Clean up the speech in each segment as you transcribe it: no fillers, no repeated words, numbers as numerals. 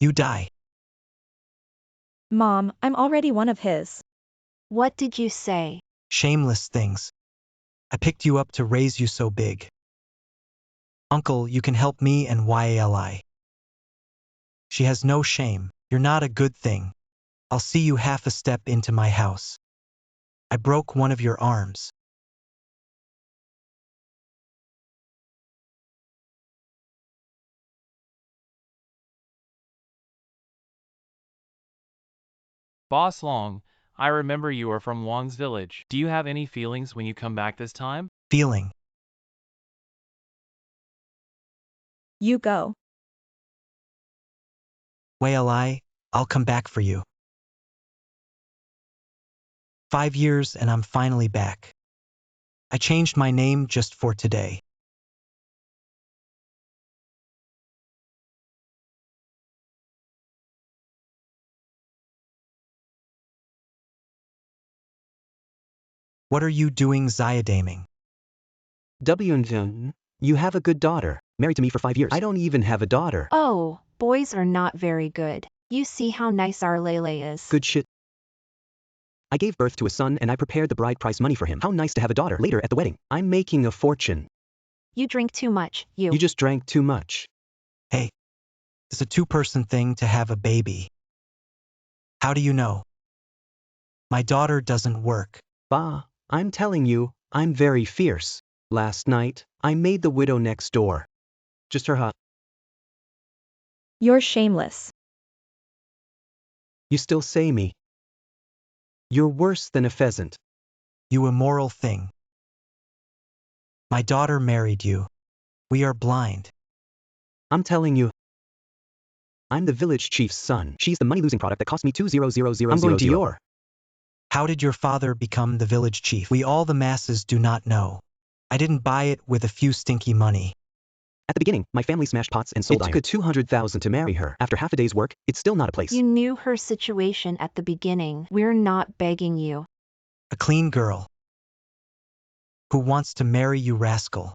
You die. Mom, I'm already one of his. What did you say? Shameless things. I picked you up to raise you so big. Uncle, you can help me and YALI. She has no shame. You're not a good thing. I'll see you half a step into my house. I broke one of your arms. Boss Long, I remember you are from Wong's village. Do you have any feelings when you come back this time? Feeling. You go. YALI, I'll come back for you. 5 years and I'm finally back. I changed my name just for today. What are you doing Zyadaming? You have a good daughter, married to me for 5 years. I don't even have a daughter. Oh, boys are not very good. You see how nice our Lele is. Good shit. I gave birth to a son and I prepared the bride price money for him. How nice to have a daughter later at the wedding. I'm making a fortune. You drink too much, You just drank too much. Hey, it's a two-person thing to have a baby. How do you know? My daughter doesn't work. Bah, I'm telling you, I'm very fierce. Last night, I made the widow next door. Just her hot. You're shameless. You still say me. You're worse than a pheasant. You immoral thing. My daughter married you. We are blind. I'm telling you. I'm the village chief's son. She's the money-losing product that cost me 2,000,000. I'm going to your. How did your father become the village chief? We all the masses do not know. I didn't buy it with a few stinky money. At the beginning, my family smashed pots and sold iron. It took a 200,000 to marry her. After half a day's work, it's still not a place. You knew her situation at the beginning. We're not begging you. A clean girl. Who wants to marry you, rascal?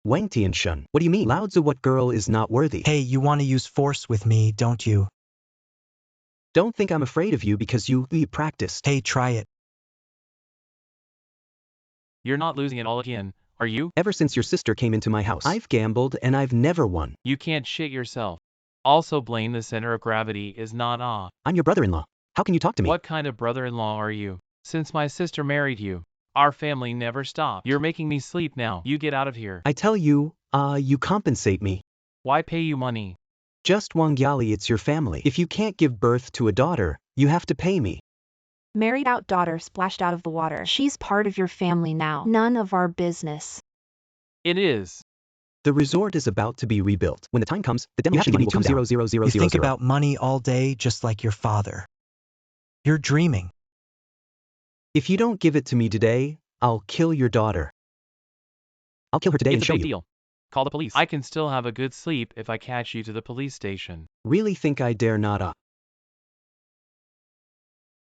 Wang Tianshun, what do you mean? Lao Tzu, what girl is not worthy? Hey, you want to use force with me, don't you? Don't think I'm afraid of you because you practiced. Hey, try it. You're not losing it all again, are you? Ever since your sister came into my house, I've gambled and I've never won. You can't shit yourself. Also blame the center of gravity is not off. I'm your brother-in-law. How can you talk to me? What kind of brother-in-law are you? Since my sister married you, our family never stopped. You're making me sleep now. You get out of here. I tell you, you compensate me. Why pay you money? Just Wangyali, it's your family. If you can't give birth to a daughter, you have to pay me. Married out daughter splashed out of the water. She's part of your family now. None of our business. It is. The resort is about to be rebuilt. When the time comes, the demolition money will come down. You think about money all day just like your father. You're dreaming. If you don't give it to me today, I'll kill your daughter. I'll kill her today and It's a show big you. deal. Call the police. I can still have a good sleep if I catch you to the police station. Really think I dare not?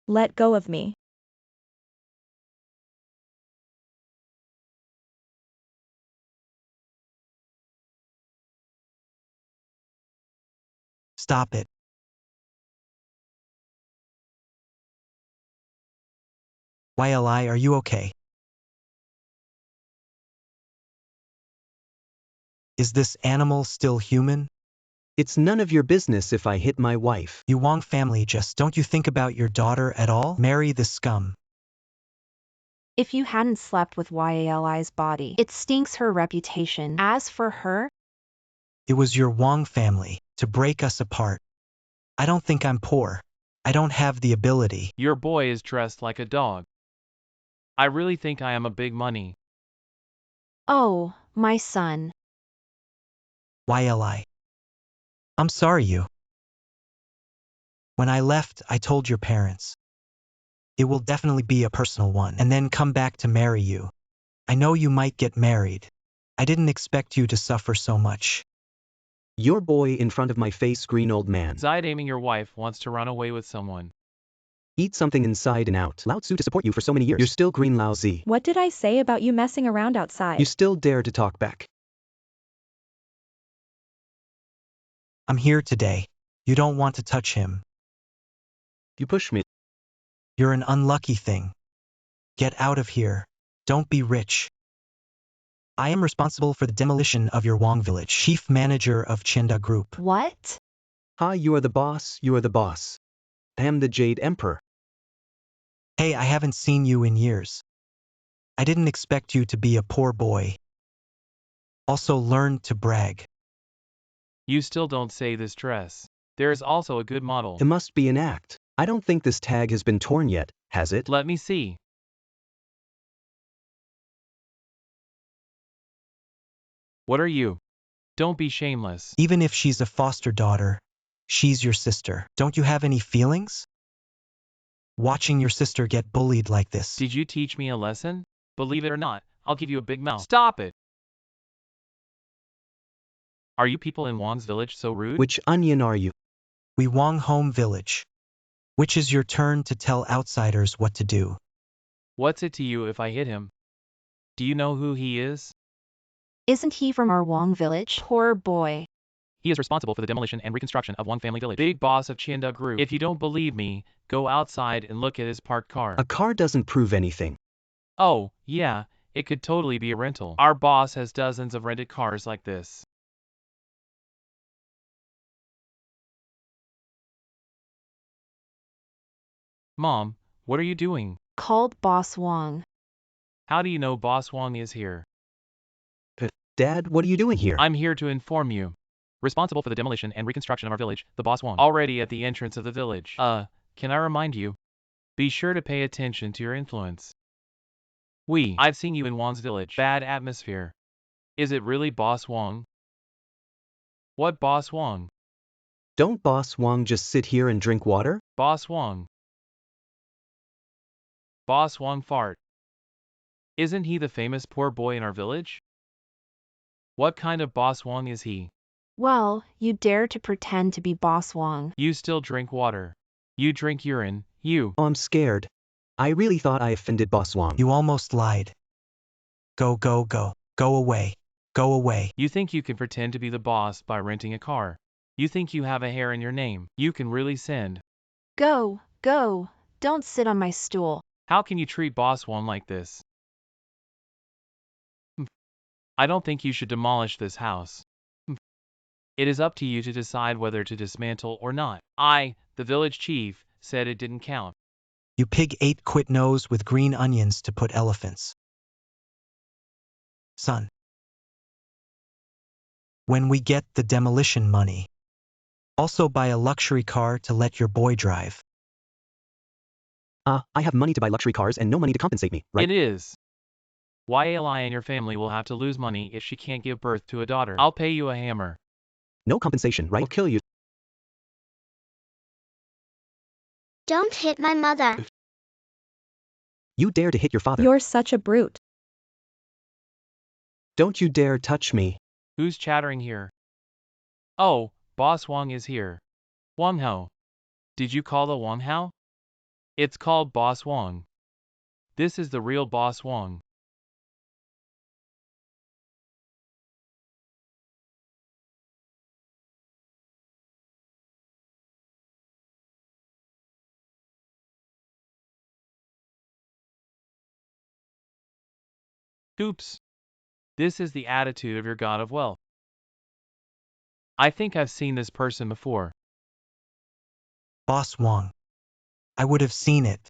Let go of me. Stop it. YLI, are you okay? Is this animal still human? It's none of your business if I hit my wife. You Wong family, just don't you think about your daughter at all? Marry the scum. If you hadn't slept with YALI's body, it stinks her reputation. As for her, It was your Wong family to break us apart. I don't think I'm poor. I don't have the ability. Your boy is dressed like a dog. I really think I am a big money. oh, my son. YLI. I'm sorry you. When I left, I told your parents. It will definitely be a personal one, and then come back to marry you. I know you might get married. I didn't expect you to suffer so much. Your boy in front of my face, green old man. Zyadaming your wife wants to run away with someone. Eat something inside and out. Lao Tzu to support you for so many years. You're still green Lao Zi. What did I say about you messing around outside? You still dare to talk back. I'm here today. You don't want to touch him. You push me. You're an unlucky thing. Get out of here. Don't be rich. I am responsible for the demolition of your Wong village. Chief manager of Chinda Group. What? Hi, you are the boss, you are the boss. I am the Jade Emperor. Hey, I haven't seen you in years. I didn't expect you to be a poor boy. Also learn to brag. You still don't say this dress. There is also a good model. It must be an act. I don't think this tag has been torn yet, has it? Let me see. What are you? Don't be shameless. Even if she's a foster daughter, she's your sister. Don't you have any feelings? Watching your sister get bullied like this. Did you teach me a lesson? Believe it or not, I'll give you a big mouth. Stop it! Are you people in Wong's village so rude? Which onion are you? We Wong home village. Which is your turn to tell outsiders what to do. What's it to you if I hit him? Do you know who he is? Isn't he from our Wong village? Poor boy. He is responsible for the demolition and reconstruction of one family village. Big boss of Chinda Group. If you don't believe me, go outside and look at his parked car. A car doesn't prove anything. Oh, yeah, it could totally be a rental. Our boss has dozens of rented cars like this. Mom, what are you doing? Called Boss Wong. How do you know Boss Wong is here? Dad, what are you doing here? I'm here to inform you. Responsible for the demolition and reconstruction of our village, the Boss Wong. Already at the entrance of the village. Can I remind you? Be sure to pay attention to your influence. I've seen you in Wong's village. Bad atmosphere. Is it really Boss Wong? What Boss Wong? Don't Boss Wong just sit here and drink water? Boss Wong. Boss Wong fart. Isn't he the famous poor boy in our village? What kind of Boss Wong is he? Well, you dare to pretend to be Boss Wong. You still drink water. You drink urine, you. Oh, I'm scared. I really thought I offended Boss Wong. You almost lied. Go, go, go. Go away. Go away. You think you can pretend to be the boss by renting a car. You think you have a hair in your name. You can really send. Go, go. Don't sit on my stool. How can you treat Boss Wong like this? I don't think you should demolish this house. It is up to you to decide whether to dismantle or not. I, the village chief, said it didn't count. You pig ate quit nose with green onions to put elephants. Son. When we get the demolition money, also buy a luxury car to let your boy drive. I have money to buy luxury cars and no money to compensate me, right? It is. YLI and your family will have to lose money if she can't give birth to a daughter. I'll pay you a hammer. No compensation, right? I'll kill you. Don't hit my mother. You dare to hit your father. You're such a brute. Don't you dare touch me. Who's chattering here? Oh, Boss Wong is here. Wong Hao. Did you call the Wong Hao? It's called Boss Wong. This is the real Boss Wong. Oops. This is the attitude of your god of wealth. I think I've seen this person before. Boss Wong. I would have seen it.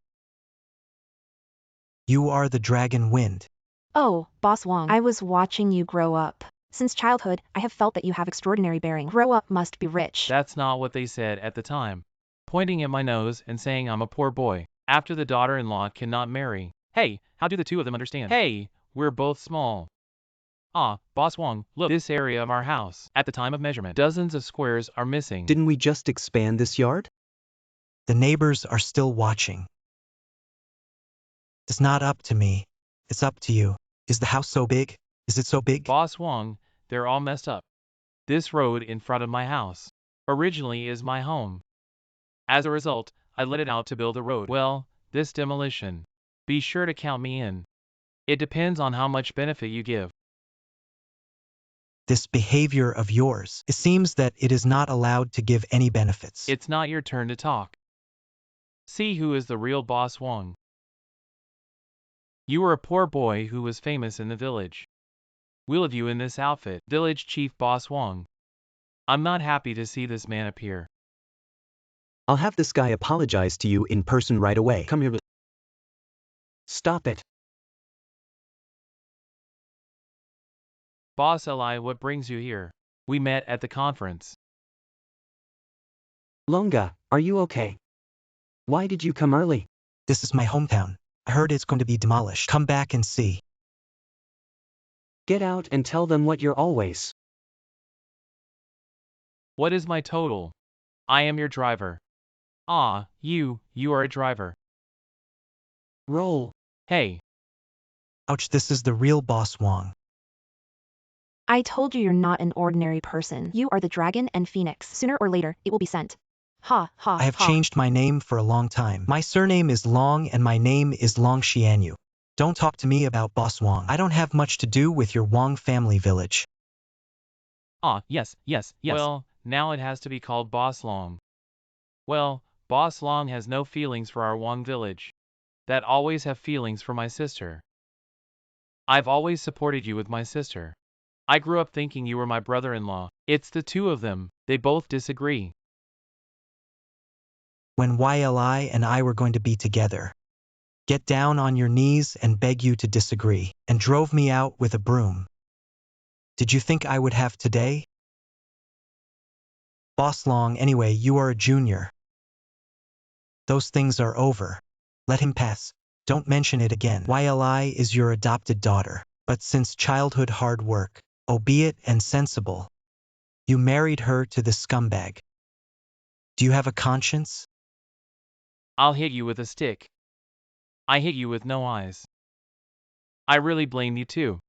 You are the dragon wind. Oh, Boss Wong. I was watching you grow up. Since childhood, I have felt that you have extraordinary bearing. Grow up must be rich. That's not what they said at the time. Pointing at my nose and saying I'm a poor boy. After the daughter-in-law cannot marry. Hey, how do the two of them understand? Hey, we're both small. Boss Wong, look, this area of our house. At the time of measurement, dozens of squares are missing. Didn't we just expand this yard? The neighbors are still watching. It's not up to me. It's up to you. Is the house so big? Is it so big? Boss Wong, they're all messed up. This road in front of my house originally is my home. As a result, I let it out to build a road. Well, this demolition. Be sure to count me in. It depends on how much benefit you give. this behavior of yours. It seems that it is not allowed to give any benefits. It's not your turn to talk. See who is the real boss Wong. You were a poor boy who was famous in the village. We'll have you in this outfit, village chief boss Wong. I'm not happy to see this man appear. I'll have this guy apologize to you in person right away. Come here. Stop it. Boss Li, what brings you here? We met at the conference. Longa, are you okay? Why did you come early? This is my hometown. I heard it's going to be demolished. Come back and see. Get out and tell them what you're always. What is my total? I am your driver. Ah, you are a driver. Roll. Hey, Ouch, this is the real boss Wong. I told you you're not an ordinary person. You are the dragon and phoenix. Sooner or later, it will be sent. Ha, ha, I have ha. changed my name for a long time. My surname is Long and my name is Long Xianyu. Don't talk to me about boss Wong. I don't have much to do with your Wong family village. ah, yes. Well, now it has to be called Boss Long. Well, Boss Long has no feelings for our Wong village. That always have feelings for my sister. I've always supported you with my sister. I grew up thinking you were my brother-in-law. It's the two of them. They both disagree. When YLI and I were going to be together, get down on your knees and beg you to disagree, and drove me out with a broom. Did you think I would have today? Boss Long, anyway, you are a junior. Those things are over. Let him pass. Don't mention it again. YLI is your adopted daughter, but since childhood hard work, albeit and sensible, you married her to this scumbag. Do you have a conscience? I'll hit you with a stick. I hit you with no eyes. I really blame you too.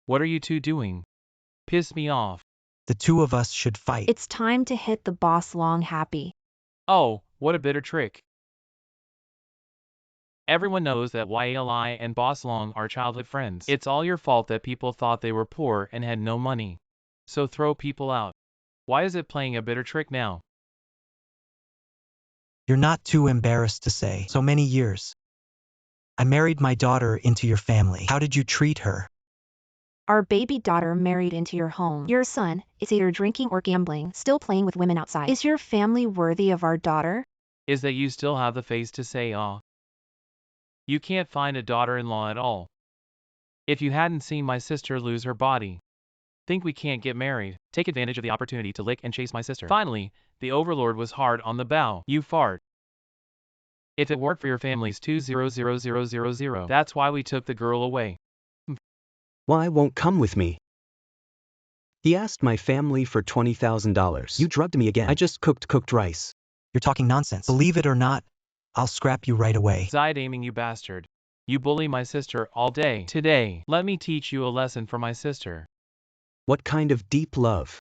What are you two doing? Piss me off. The two of us should fight. It's time to hit the boss Long happy. Oh, what a bitter trick. Everyone knows that YLI and Boss Long are childhood friends. It's all your fault that people thought they were poor and had no money. So throw people out. Why is it playing a bitter trick now? You're not too embarrassed to say. So many years. I married my daughter into your family. How did you treat her? Our baby daughter married into your home. Your son is either drinking or gambling, still playing with women outside. Is your family worthy of our daughter? Is that you still have the face to say ah? You can't find a daughter-in-law at all. If you hadn't seen my sister lose her body, think we can't get married, take advantage of the opportunity to lick and chase my sister. Finally, the overlord was hard on the bow. You fart. If it weren't for your family's 2000000, that's why we took the girl away. Why won't come with me? He asked my family for $20,000. You drugged me again. I just cooked rice. You're talking nonsense. Believe it or not, I'll scrap you right away. Side aiming, you bastard. You bully my sister all day. Today, let me teach you a lesson for my sister. What kind of deep love?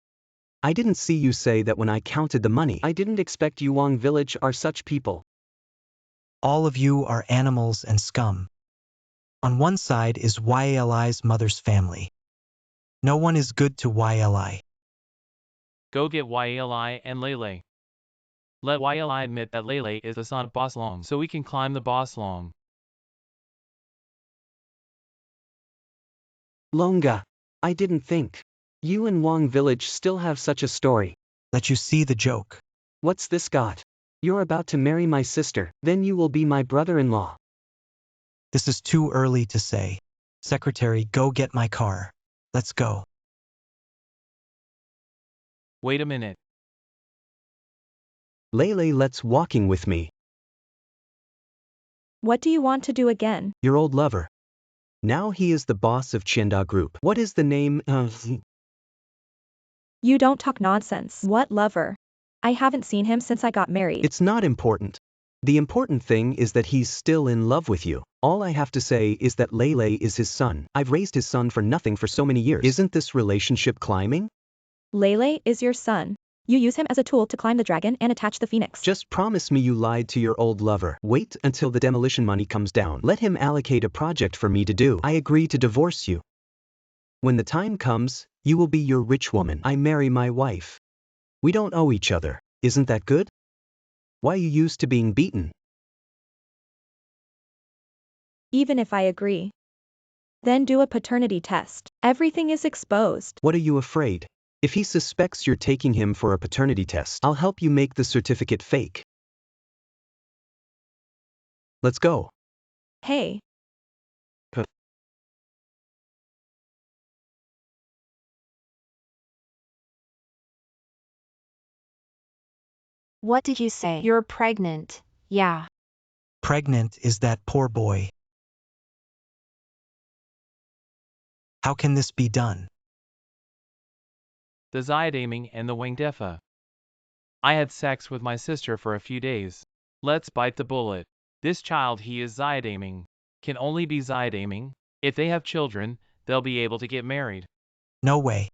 I didn't see you say that when I counted the money. I didn't expect you Wong village are such people. All of you are animals and scum. On one side is YLI's mother's family. No one is good to YLI. Go get YLI and Lele. Let YLI admit that Lele is the son of Boss Long, so we can climb the Boss Long. Longa, I didn't think. You and Wong village still have such a story. Let you see the joke. What's this got? You're about to marry my sister, then you will be my brother-in-law. This is too early to say. Secretary, go get my car. Let's go. Wait a minute. Lele, let's walking with me. What do you want to do again? Your old lover. Now he is the boss of Chienda Group. What is the name of... You don't talk nonsense. What lover? I haven't seen him since I got married. It's not important. The important thing is that he's still in love with you. All I have to say is that Lele is his son. I've raised his son for nothing for so many years. Isn't this relationship climbing? Lele is your son. You use him as a tool to climb the dragon and attach the phoenix. Just promise me you lied to your old lover. Wait until the demolition money comes down. Let him allocate a project for me to do. I agree to divorce you. When the time comes, You will be your rich woman. I marry my wife. We don't owe each other. Isn't that good? Why you used to being beaten? Even if I agree. Then do a paternity test. Everything is exposed. What are you afraid? If he suspects you're taking him for a paternity test, I'll help you make the certificate fake. Let's go. Hey. What did you say? You're pregnant. Yeah. Pregnant is that poor boy. How can this be done? The Zyadaming and the winged EDSA. I had sex with my sister for a few days. Let's bite the bullet. This child he is Zyadaming can only be Zyadaming. If they have children, they'll be able to get married. No way.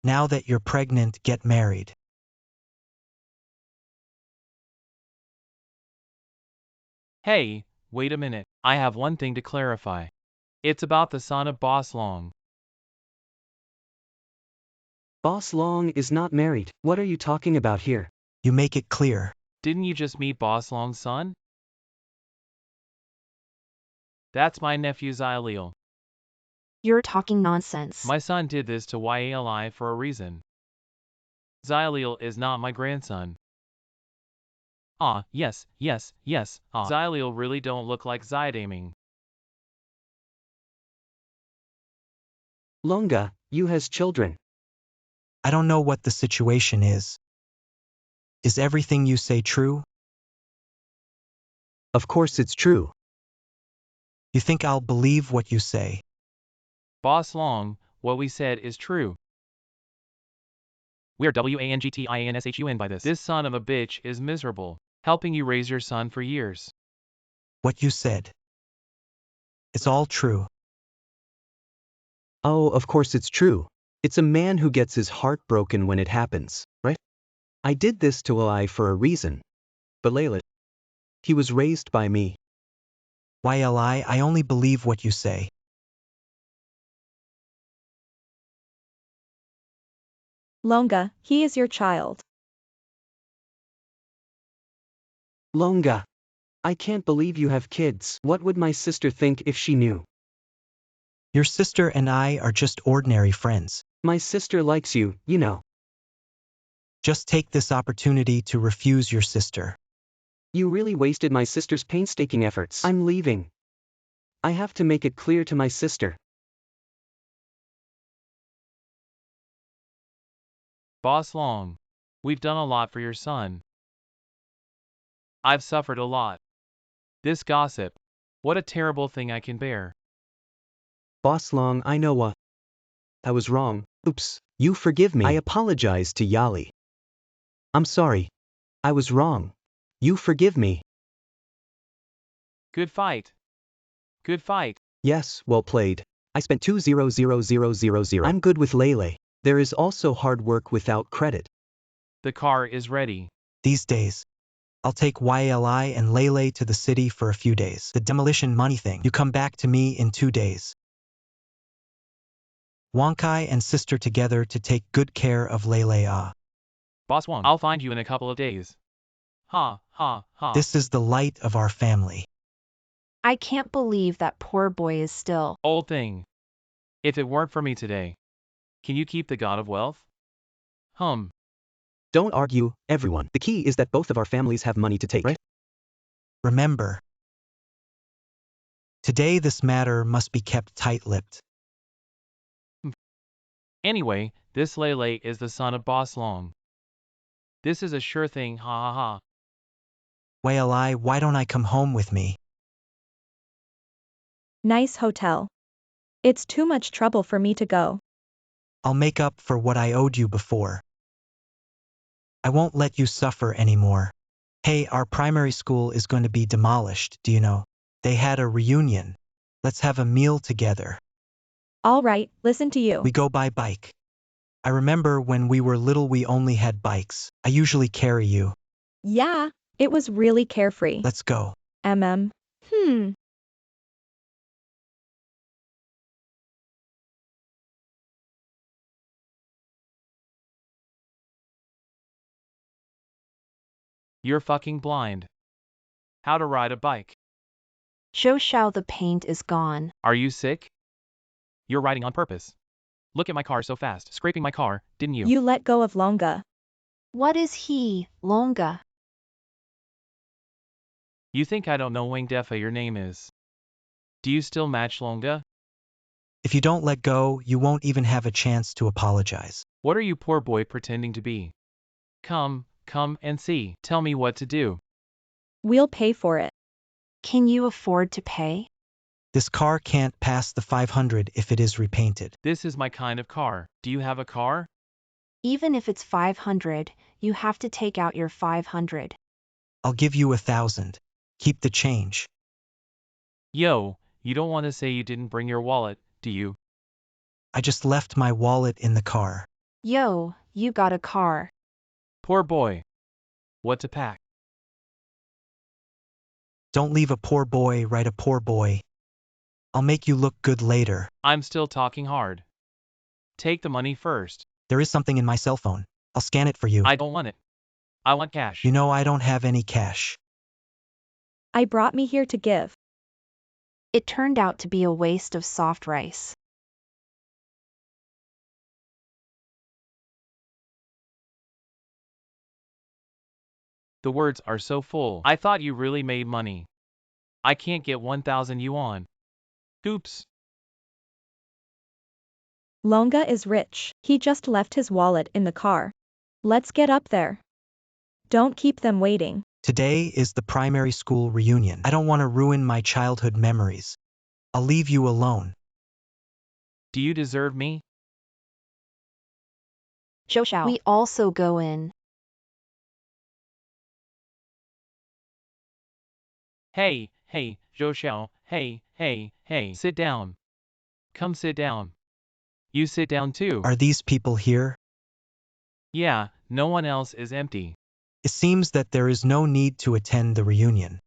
Now that you're pregnant, get married. Hey, wait a minute. I have one thing to clarify. It's about the son of Boss Long. Boss Long is not married. What are you talking about here? You make it clear. Didn't you just meet Boss Long's son? That's my nephew Zylil. You're talking nonsense. My son did this to Yali for a reason. Zylil is not my grandson. Yes. Zylil really don't look like Zyadaming. Longa, you has children. I don't know what the situation is. Is everything you say true? Of course it's true. You think I'll believe what you say? Boss Long, what we said is true. We're WANGTINSHUN by this. This son of a bitch is miserable, helping you raise your son for years. What you said. It's all true. Oh, of course it's true. It's a man who gets his heart broken when it happens, right? I did this to Eli for a reason. But Layla, he was raised by me. Yli, I only believe what you say. Longa, he is your child. Longa, I can't believe you have kids. What would my sister think if she knew? Your sister and I are just ordinary friends. My sister likes you, you know. Just take this opportunity to refuse your sister. You really wasted my sister's painstaking efforts. I'm leaving. I have to make it clear to my sister. Boss Long, we've done a lot for your son. I've suffered a lot. This gossip, what a terrible thing I can bear. Boss Long, I know I was wrong. Oops, you forgive me. I apologize to Yali. I'm sorry. I was wrong. You forgive me. Good fight. Good fight. Yes, well played. I spent 200,000. I'm good with Lele. There is also hard work without credit. The car is ready. These days, I'll take Yli and Lele to the city for a few days. The demolition money thing. You come back to me in 2 days. Wonkai and sister together to take good care of Lele. Boss Wong, I'll find you in a couple of days. Ha. This is the light of our family. I can't believe that poor boy is still. Old thing. If it weren't for me today, can you keep the god of wealth? Don't argue, everyone. The key is that both of our families have money to take, right? Remember, today this matter must be kept tight-lipped. Anyway, this Lele is the son of Boss Long. This is a sure thing, ha. Yli, why don't I come home with me? Nice hotel. It's too much trouble for me to go. I'll make up for what I owed you before. I won't let you suffer anymore. Hey, our primary school is going to be demolished, do you know? They had a reunion. Let's have a meal together. All right, listen to you. We go by bike. I remember when we were little we only had bikes. I usually carry you. Yeah, it was really carefree. Let's go. You're fucking blind. How to ride a bike. Zhou Xiao, the paint is gone. Are you sick? You're riding on purpose. Look at my car so fast, scraping my car, didn't you? You let go of Longa. What is he, Longa? You think I don't know Wang Defa your name is? Do you still match Longa? If you don't let go, you won't even have a chance to apologize. What are you poor boy pretending to be? Come and see. Tell me what to do. We'll pay for it. Can you afford to pay? This car can't pass the 500 if it is repainted. This is my kind of car. Do you have a car? Even if it's 500, you have to take out your 500. I'll give you 1,000. Keep the change. Yo, you don't want to say you didn't bring your wallet, do you? I just left my wallet in the car. Yo, you got a car. Poor boy. What to pack? Don't leave a poor boy, right? A poor boy. I'll make you look good later. I'm still talking hard. Take the money first. There is something in my cell phone. I'll scan it for you. I don't want it. I want cash. You know I don't have any cash. I brought me here to give. It turned out to be a waste of soft rice. The words are so full. I thought you really made money. I can't get 1,000 yuan. Oops. Longa is rich. He just left his wallet in the car. Let's get up there. Don't keep them waiting. Today is the primary school reunion. I don't want to ruin my childhood memories. I'll leave you alone. Do you deserve me? Zhou Xiao, we also go in. Hey, Zhou Xiao, hey, sit down. Come sit down. You sit down too. Are these people here? Yeah, no one else is empty. It seems that there is no need to attend the reunion.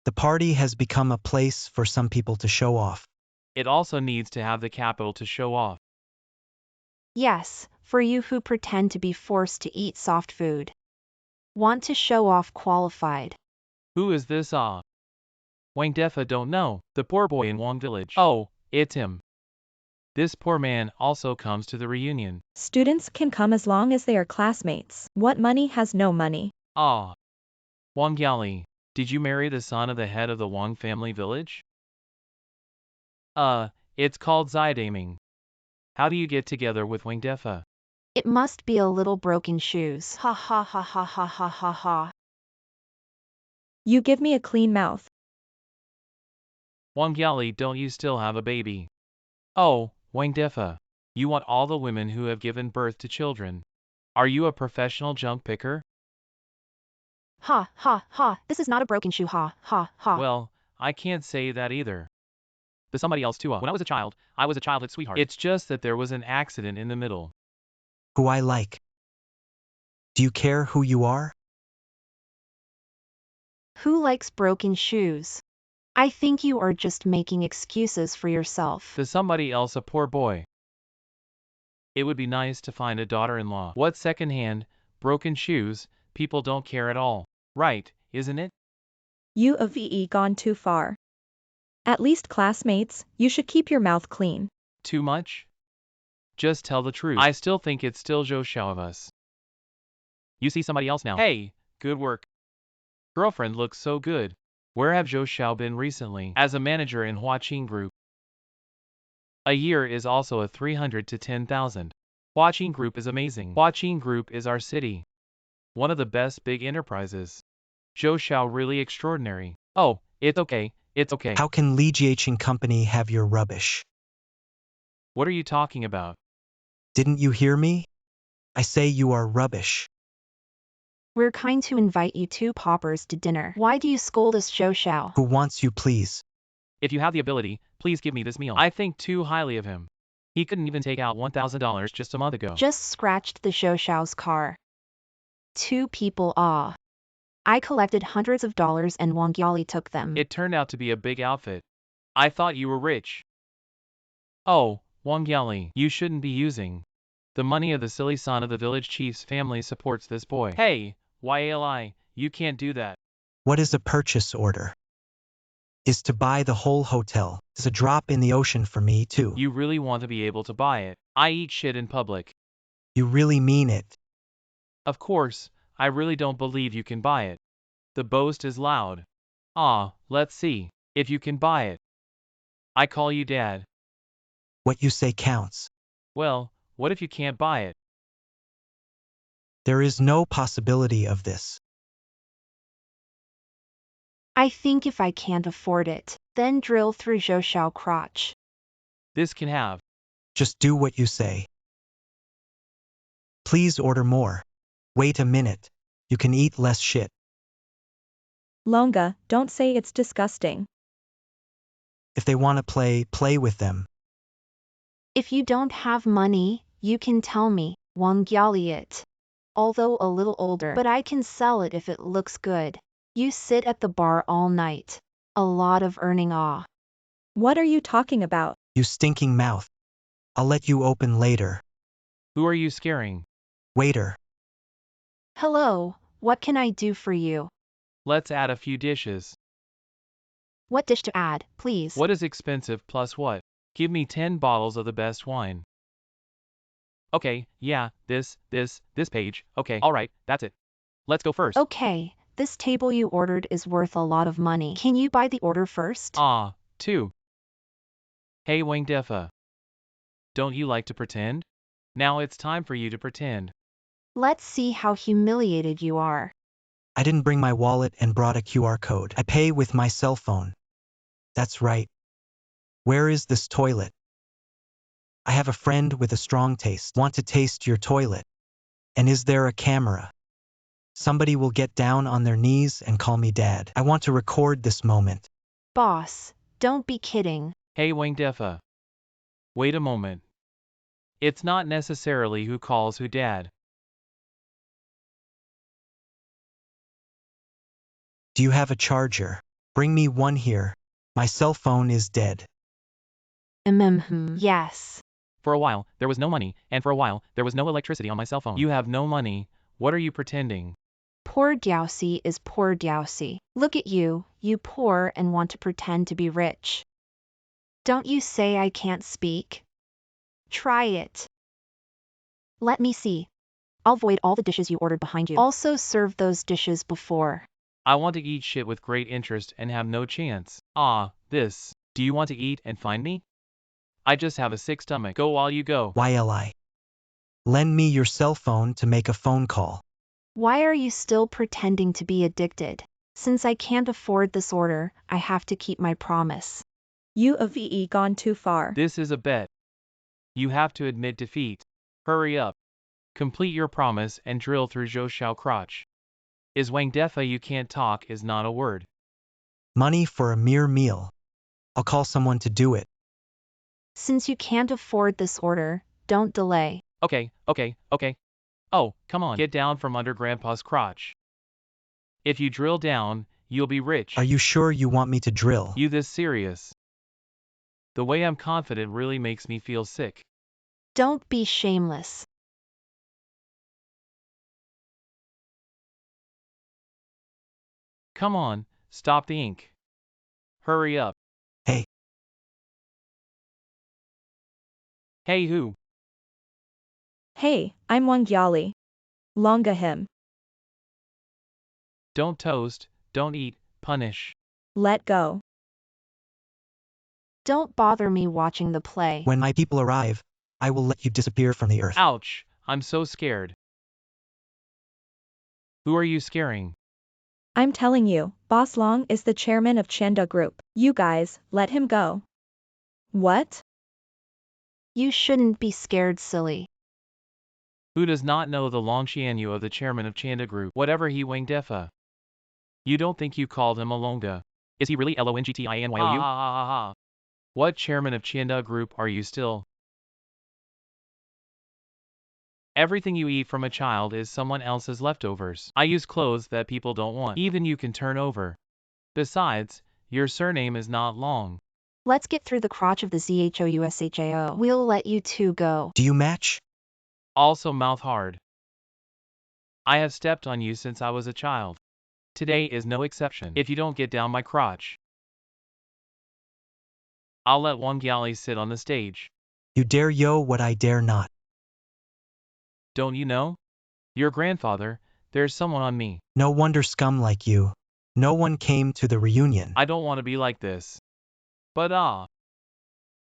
The party has become a place for some people to show off. It also needs to have the capital to show off. Yes, for you who pretend to be forced to eat soft food. Want to show off qualified. Who is this Wang Defa don't know, the poor boy in Wang village. Oh, it's him. This poor man also comes to the reunion. Students can come as long as they are classmates. What money has no money? Wang Yali, did you marry the son of the head of the Wang family village? It's called Zidaming. How do you get together with Wang Defa? It must be a little broken shoes. Ha ha ha ha ha ha ha ha. You give me a clean mouth. Wang Yali, don't you still have a baby? Oh, Wang Defa, you want all the women who have given birth to children. Are you a professional junk picker? Ha ha ha, this is not a broken shoe, ha ha ha. Well, I can't say that either. But somebody else too. When I was a child, I was a childhood sweetheart. It's just that there was an accident in the middle. Who I like. Do you care who you are? Who likes broken shoes? I think you are just making excuses for yourself. To somebody else, a poor boy. It would be nice to find a daughter-in-law. What second-hand, broken shoes, people don't care at all. Right, isn't it? You have gone too far. At least classmates, you should keep your mouth clean. Too much? Just tell the truth. I still think it's still Zhou Xiao of us. You see somebody else now. Hey, good work. Girlfriend looks so good. Where have Zhou Xiao been recently? As a manager in Huaqing Group. A year is also a 300 to 10,000. Huaqing Group is amazing. Huaqing Group is our city. One of the best big enterprises. Zhou Xiao really extraordinary. Oh, it's okay, it's okay. How can Li Jiaqing Company have your rubbish? What are you talking about? Didn't you hear me? I say you are rubbish. We're kind to invite you two paupers to dinner. Why do you scold us, Zhou Xiao? Who wants you, please? If you have the ability, please give me this meal. I think too highly of him. He couldn't even take out $1,000 just a month ago. Just scratched the Zhou Xiao's car. Two people, I collected hundreds of dollars and Wang Yali took them. It turned out to be a big outfit. I thought you were rich. Oh, Wang Yali, you shouldn't be using the money of the silly son of the village chief's family supports this boy. Hey, YLI, you can't do that. What is a purchase order? Is to buy the whole hotel. It's a drop in the ocean for me, too. You really want to be able to buy it. I eat shit in public. You really mean it. Of course, I really don't believe you can buy it. The boast is loud. Let's see if you can buy it. I call you Dad. What you say counts. Well, what if you can't buy it? There is no possibility of this. I think if I can't afford it, then drill through Zhou Xiao crotch. This can have. Just do what you say. Please order more. Wait a minute. You can eat less shit. Longa, don't say it's disgusting. If they want to play with them. If you don't have money, you can tell me, Wang Gyali it. Although a little older, but I can sell it if it looks good. You sit at the bar all night. A lot of earning What are you talking about? You stinking mouth. I'll let you open later. Who are you scaring? Waiter. Hello, what can I do for you? Let's add a few dishes. What dish to add, please? What is expensive plus what? Give me 10 bottles of the best wine. Okay, yeah, this page. Okay, alright, that's it. Let's go first. Okay, this table you ordered is worth a lot of money. Can you buy the order first? 2. Hey Wang Defa. Don't you like to pretend? Now it's time for you to pretend. Let's see how humiliated you are. I didn't bring my wallet and brought a QR code. I pay with my cell phone. That's right. Where is this toilet? I have a friend with a strong taste. Want to taste your toilet? And is there a camera? Somebody will get down on their knees and call me Dad. I want to record this moment. Boss, don't be kidding. Hey Wang Defa. Wait a moment. It's not necessarily who calls who Dad. Do you have a charger? Bring me one here. My cell phone is dead. Yes. For a while, there was no money, and for a while, there was no electricity on my cell phone. You have no money. What are you pretending? Poor Diaosi is poor Diaosi. Look at you, you poor and want to pretend to be rich. Don't you say I can't speak? Try it. Let me see. I'll void all the dishes you ordered behind you. Also serve those dishes before. I want to eat shit with great interest and have no chance. This. Do you want to eat and find me? I just have a sick stomach. Go while you go. YLI. Lend me your cell phone to make a phone call. Why are you still pretending to be addicted? Since I can't afford this order, I have to keep my promise. You have gone too far. This is a bet. You have to admit defeat. Hurry up. Complete your promise and drill through Zhou Xiao crotch. Is Wang Defa you can't talk is not a word. Money for a mere meal. I'll call someone to do it. Since you can't afford this order, don't delay. Okay. Oh, come on. Get down from under Grandpa's crotch. If you drill down, you'll be rich. Are you sure you want me to drill? You this serious? The way I'm confident really makes me feel sick. Don't be shameless. Come on, stop the ink. Hurry up. Hey. Hey who? Hey, I'm Wang Gyali. Longa him. Don't toast, don't eat, punish. Let go. Don't bother me watching the play. When my people arrive, I will let you disappear from the earth. Ouch, I'm so scared. Who are you scaring? I'm telling you, Boss Long is the chairman of Chanda Group. You guys, let him go. What? You shouldn't be scared, silly. Who does not know the Longshianyu of the chairman of Chanda Group, whatever he Wang Defa? You don't think you called him a Longa? Is he really LONGTINYOU? What chairman of Chanda Group are you still? Everything you eat from a child is someone else's leftovers. I use clothes that people don't want. Even you can turn over. Besides, your surname is not long. Let's get through the crotch of the ZHOUSHAO. We'll let you two go. Do you match? Also mouth hard. I have stepped on you since I was a child. Today is no exception. If you don't get down my crotch, I'll let one galley sit on the stage. You dare yo what I dare not. Don't you know? Your grandfather, there's someone on me. No wonder scum like you. No one came to the reunion. I don't want to be like this. But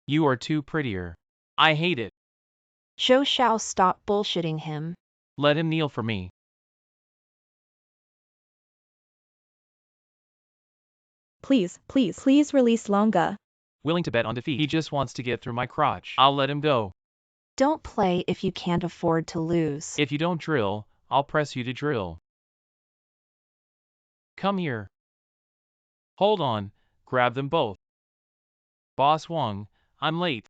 you are too prettier. I hate it. Zhou Xiao stopped bullshitting him. Let him kneel for me. Please, please, please release Longa. Willing to bet on defeat. He just wants to get through my crotch. I'll let him go. Don't play if you can't afford to lose. If you don't drill, I'll press you to drill. Come here. Hold on, grab them both. Boss Wang, I'm late.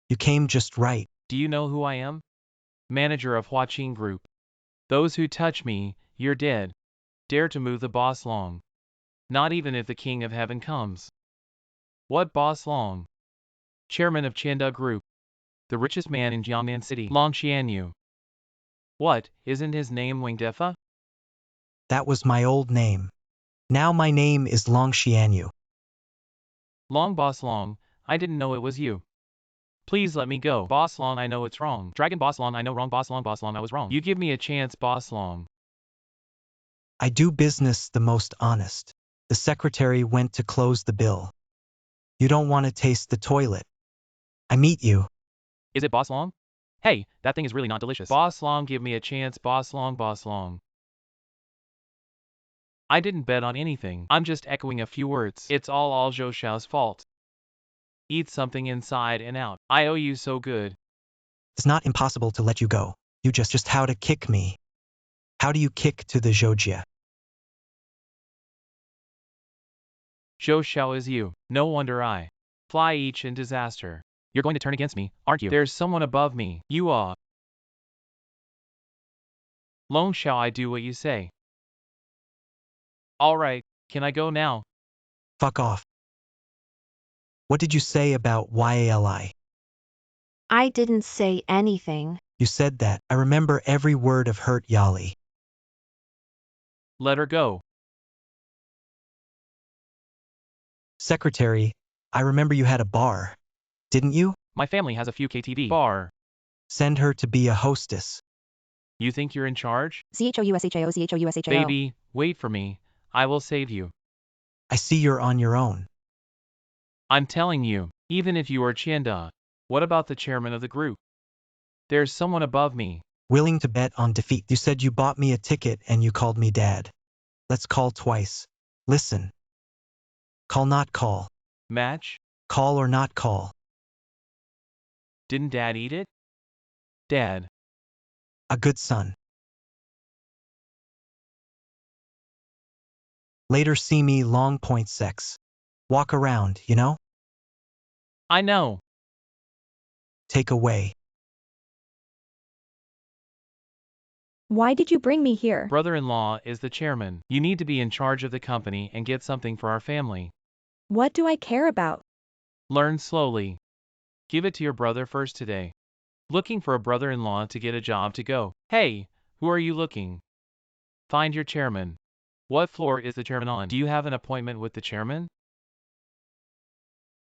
You came just right. Do you know who I am? Manager of Huaqing Group. Those who touch me, you're dead. Dare to move the Boss Long. Not even if the King of Heaven comes. What Boss Long? Chairman of Chanda Group. The richest man in Jiangnan City. Long Xianyu. What, isn't his name Wang Defa? That was my old name. Now my name is Long Xianyu. Long Boss Long, I didn't know it was you. Please let me go. Boss Long, I know it's wrong. Dragon Boss Long, I know wrong. Boss Long, I was wrong. You give me a chance, Boss Long. I do business the most honest. The secretary went to close the bill. You don't want to taste the toilet. I meet you. Is it Boss Long? Hey, that thing is really not delicious. Boss Long, give me a chance. Boss Long, Boss Long. I didn't bet on anything. I'm just echoing a few words. It's all Zhou Xiao's fault. Eat something inside and out. I owe you so good. It's not impossible to let you go. You just how to kick me. How do you kick to the Zhoujia? Zhou Xiao is you. No wonder I fly each in disaster. You're going to turn against me, aren't you? There's someone above me. You are. Long Xiao, I do what you say. All right, can I go now? Fuck off. What did you say about YALI? I didn't say anything. You said that. I remember every word of hurt Yali. Let her go. Secretary, I remember you had a bar. Didn't you? My family has a few KTV bar. Send her to be a hostess. You think you're in charge? CHOUSHAO. Baby, wait for me. I will save you. I see you're on your own. I'm telling you, even if you are Chanda, what about the chairman of the group? There's someone above me. Willing to bet on defeat. You said you bought me a ticket and you called me dad. Let's call twice. Listen. Call not call. Match? Call or not call. Didn't Dad eat it? Dad. A good son. Later see me long point sex. Walk around, you know? I know. Take away. Why did you bring me here? Brother-in-law is the chairman. You need to be in charge of the company and get something for our family. What do I care about? Learn slowly. Give it to your brother first today. Looking for a brother-in-law to get a job to go. Hey, who are you looking? Find your chairman. What floor is the chairman on? Do you have an appointment with the chairman?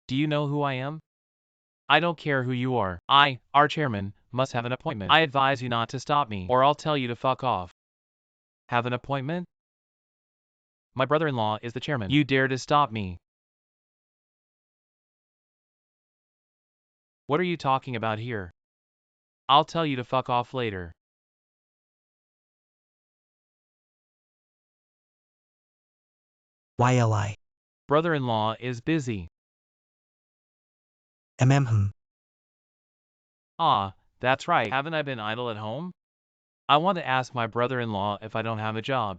Do you know who I am? I don't care who you are. Our chairman, must have an appointment. I advise you not to stop me, or I'll tell you to fuck off. Have an appointment? My brother-in-law is the chairman. You dare to stop me? What are you talking about here? I'll tell you to fuck off later. YLI. Brother-in-law is busy. Ah, that's right. Haven't I been idle at home? I want to ask my brother-in-law if I don't have a job.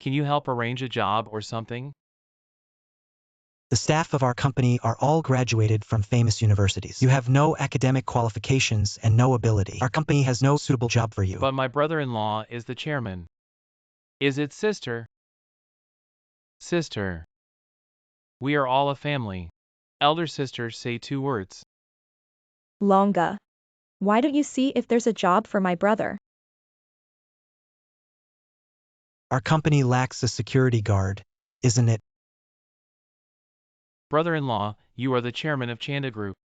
Can you help arrange a job or something? The staff of our company are all graduated from famous universities. You have no academic qualifications and no ability. Our company has no suitable job for you. But my brother-in-law is the chairman. Is it sister? Sister. We are all a family. Elder sister, say 2 words. Longa. Why don't you see if there's a job for my brother? Our company lacks a security guard, isn't it? Brother-in-law, you are the chairman of Chanda Group.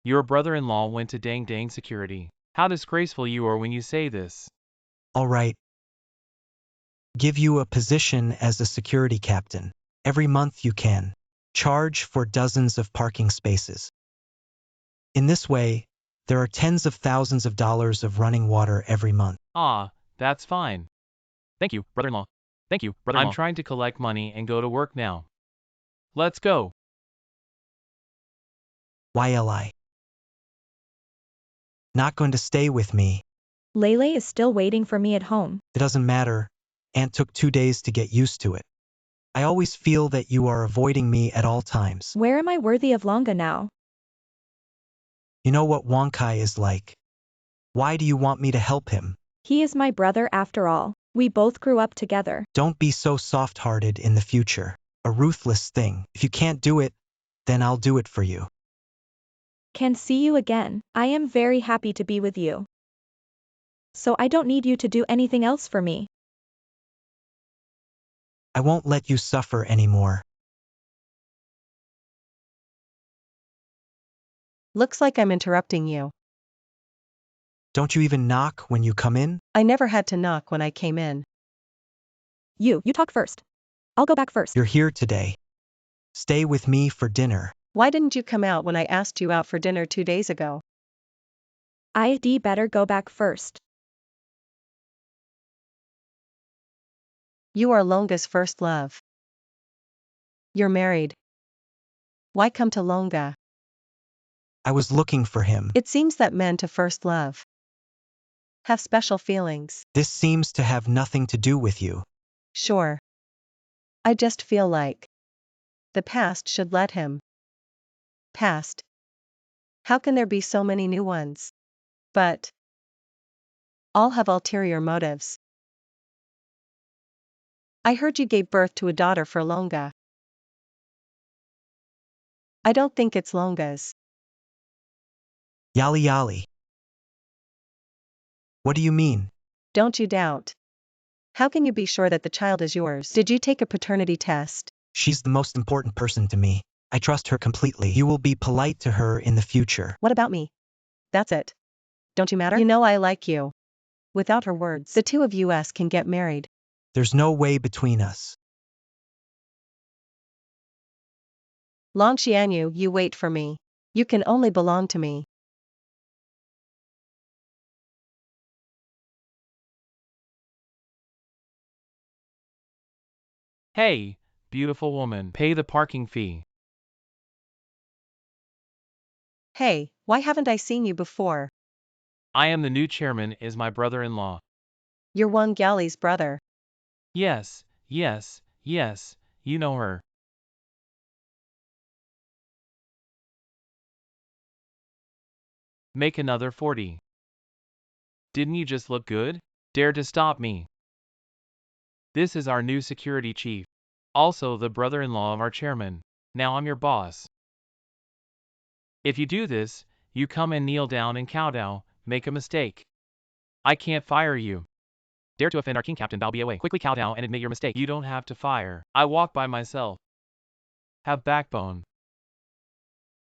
Your brother-in-law went to Dang Dang Security. How disgraceful you are when you say this. All right. Give you a position as a security captain. Every month you can charge for dozens of parking spaces. In this way, there are tens of thousands of dollars of running water every month. Ah, that's fine. Thank you, brother-in-law. Thank you, brother-in-law. I'm trying to collect money and go to work now. Let's go. YLI. Not going to stay with me. Lele is still waiting for me at home. It doesn't matter. Aunt took 2 days to get used to it. I always feel that you are avoiding me at all times. Where am I worthy of Longa now? You know what Wonkai is like. Why do you want me to help him? He is my brother after all. We both grew up together. Don't be so soft-hearted in the future. A ruthless thing. If you can't do it, then I'll do it for you. Can see you again. I am very happy to be with you. So I don't need you to do anything else for me. I won't let you suffer anymore. Looks like I'm interrupting you. Don't you even knock when you come in? I never had to knock when I came in. You talk first. I'll go back first. You're here today. Stay with me for dinner. Why didn't you come out when I asked you out for dinner 2 days ago? I'd better go back first. You are Longa's first love. You're married. Why come to Longa? I was looking for him. It seems that men to first love have special feelings. This seems to have nothing to do with you. Sure. I just feel like the past should let him. Past. How can there be so many new ones? But all have ulterior motives. I heard you gave birth to a daughter for Longa. I don't think it's Longa's. Yali yali. What do you mean? Don't you doubt. How can you be sure that the child is yours? Did you take a paternity test? She's the most important person to me. I trust her completely. You will be polite to her in the future. What about me? That's it. Don't you matter? You know I like you. Without her words, the two of us can get married. There's no way between us. Long Xianyu, you wait for me. You can only belong to me. Hey, beautiful woman, pay the parking fee. Hey, why haven't I seen you before? I am the new chairman, is my brother-in-law. You're Wang Yali's brother. Yes, yes, yes, you know her. Make another 40. Didn't you just look good? Dare to stop me. This is our new security chief. Also the brother-in-law of our chairman. Now I'm your boss. If you do this, you come and kneel down and kowtow, make a mistake. I can't fire you. Dare to offend our king captain, bow be away. Quickly kowtow and admit your mistake. You don't have to fire. I walk by myself. Have backbone.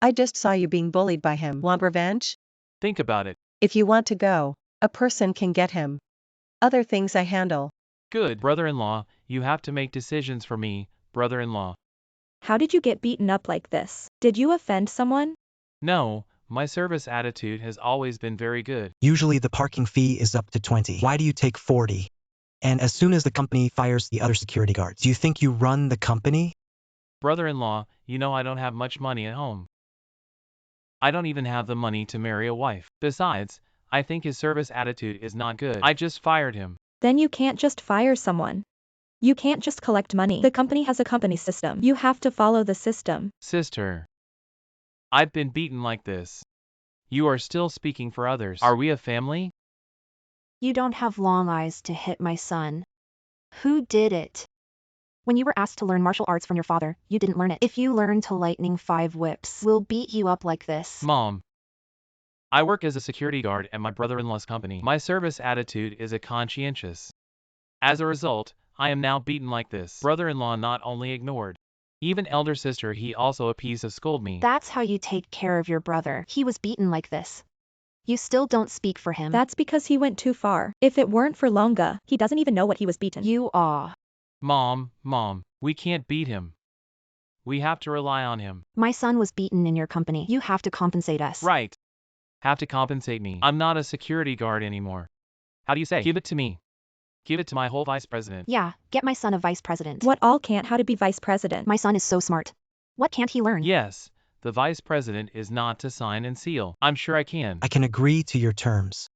I just saw you being bullied by him. Want revenge? Think about it. If you want to go, a person can get him. Other things I handle. Good. Brother-in-law, you have to make decisions for me, brother-in-law. How did you get beaten up like this? Did you offend someone? No, my service attitude has always been very good. Usually the parking fee is up to 20. Why do you take 40? And as soon as the company fires the other security guards, do you think you run the company? Brother-in-law, you know I don't have much money at home. I don't even have the money to marry a wife. Besides, I think his service attitude is not good. I just fired him. Then you can't just fire someone. You can't just collect money. The company has a company system. You have to follow the system. Sister, I've been beaten like this. You are still speaking for others. Are we a family? You don't have long eyes to hit my son. Who did it? When you were asked to learn martial arts from your father, you didn't learn it. If you learn to lightning 5 whips, we'll beat you up like this. Mom, I work as a security guard at my brother-in-law's company. My service attitude is a conscientious. As a result, I am now beaten like this. Brother-in-law not only ignored, even elder sister he also appeased to scold me. That's how you take care of your brother. He was beaten like this. You still don't speak for him. That's because he went too far. If it weren't for Longa, he doesn't even know what he was beaten. You are. Mom, we can't beat him. We have to rely on him. My son was beaten in your company. You have to compensate us. Right. Have to compensate me. I'm not a security guard anymore. How do you say? Give it to me. Give it to my whole vice president. Yeah, get my son a vice president. What all can't how to be vice president? My son is so smart. What can't he learn? Yes, the vice president is not to sign and seal. I'm sure I can. I can agree to your terms.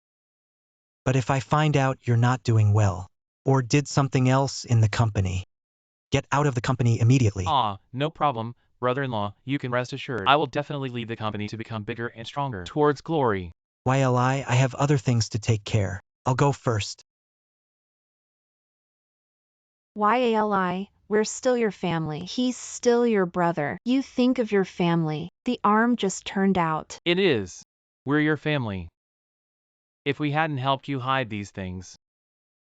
But if I find out you're not doing well, or did something else in the company, get out of the company immediately. No problem, brother-in-law, you can rest assured. I will definitely lead the company to become bigger and stronger towards glory. YLI, I have other things to take care. I'll go first. YALI, we're still your family. He's still your brother. You think of your family. The arm just turned out. It is. We're your family. If we hadn't helped you hide these things,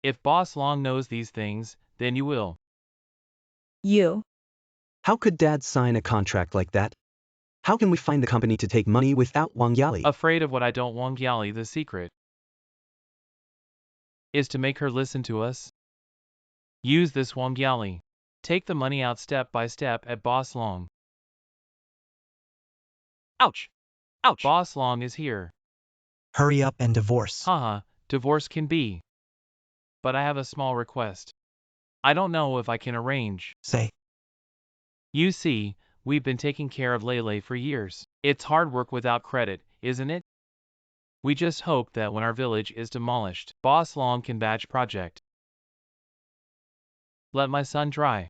if Boss Long knows these things, then you will. You. How could Dad sign a contract like that? How can we find the company to take money without Wang Yali? Afraid of what I don't want Gyali, the secret is to make her listen to us. Use this Wang Gyali. Take the money out step by step at Boss Long. Ouch! Ouch! Boss Long is here. Hurry up and divorce. Haha, divorce can be. But I have a small request. I don't know if I can arrange. Say. You see, we've been taking care of Lele for years. It's hard work without credit, isn't it? We just hope that when our village is demolished, Boss Long can batch project. Let my son try.